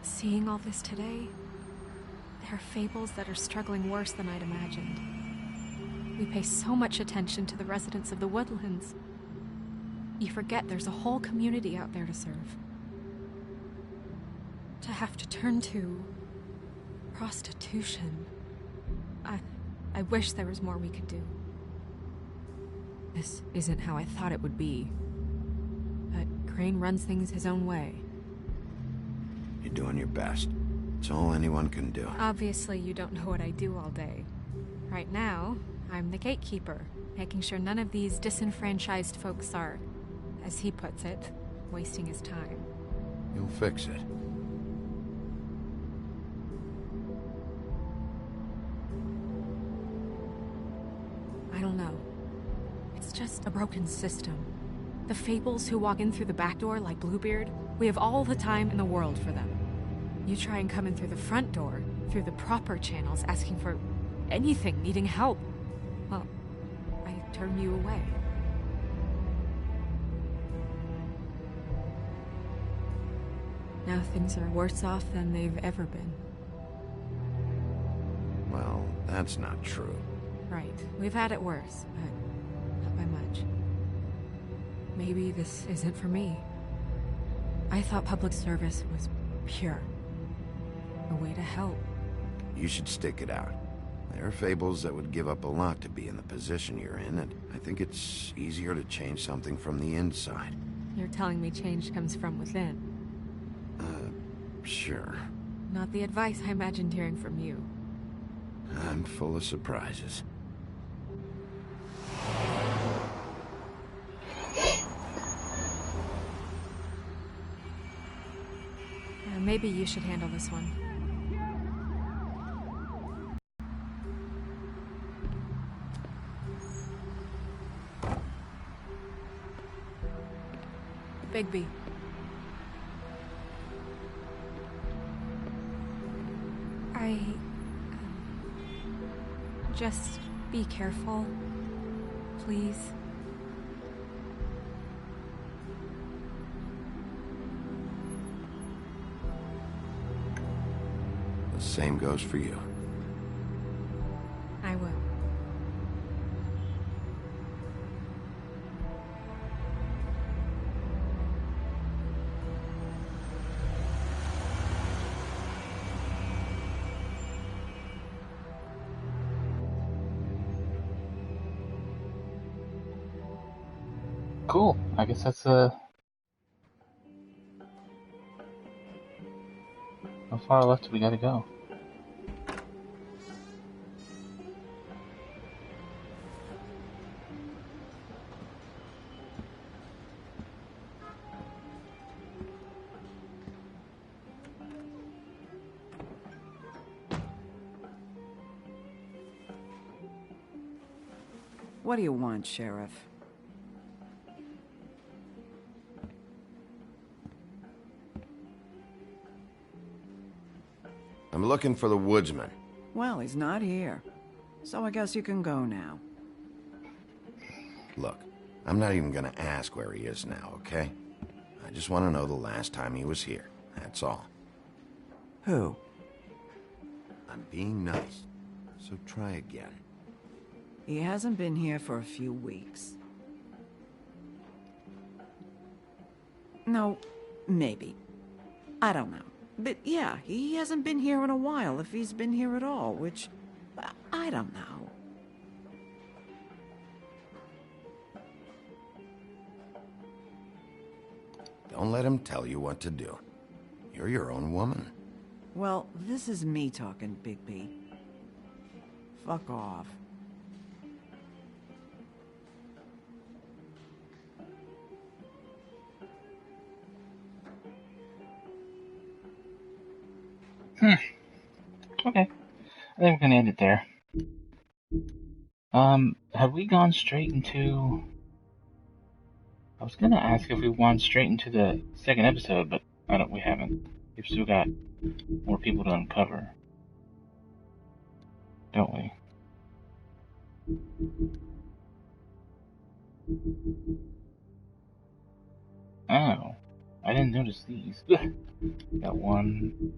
Seeing all this today, there are fables that are struggling worse than I'd imagined. We pay so much attention to the residents of the woodlands. You forget there's a whole community out there to serve. To have to turn to prostitution. I wish there was more we could do. This isn't how I thought it would be. But Crane runs things his own way. You're doing your best. It's all anyone can do. Obviously, you don't know what I do all day. Right now, I'm the gatekeeper, making sure none of these disenfranchised folks are, as he puts it, wasting his time. You'll fix it. I don't know. It's just a broken system. The fables who walk in through the back door like Bluebeard, we have all the time in the world for them. You try and come in through the front door, through the proper channels, asking for anything, needing help. Well, I turn you away. Now things are worse off than they've ever been. Well, that's not true. Right. We've had it worse, but not by much. Maybe this isn't for me. I thought public service was pure. A way to help. You should stick it out. There are fables that would give up a lot to be in the position you're in, and I think it's easier to change something from the inside. You're telling me change comes from within? Sure. Not the advice I imagined hearing from you. I'm full of surprises. Maybe you should handle this one. Bigby. Just be careful, please. The same goes for you. I will. Cool. I guess that's how far left do we gotta go? What do you want, Sheriff? I'm looking for the woodsman. Well, he's not here. So I guess you can go now. Look, I'm not even gonna ask where he is now, okay? I just want to know the last time he was here. That's all. Who? I'm being nice, so try again. He hasn't been here for a few weeks. No, maybe. I don't know. But yeah, he hasn't been here in a while, if he's been here at all, which... I don't know. Don't let him tell you what to do. You're your own woman. Well, this is me talking, Bigby. Fuck off. Okay. I think we're gonna end it there. Have we gone straight into... I was gonna ask if we went straight into the second episode, but we haven't. We've still got more people to uncover. Don't we? Oh, I didn't notice these. Got one.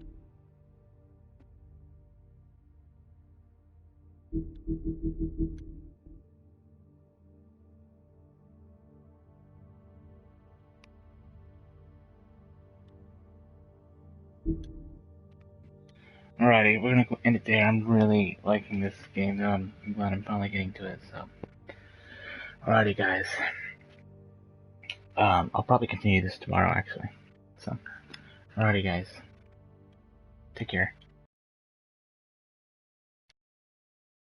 Alrighty, we're gonna end it there. I'm really liking this game, though. I'm glad I'm finally getting to it, so. Alrighty, guys. I'll probably continue this tomorrow, actually. So, alrighty, guys. Take care.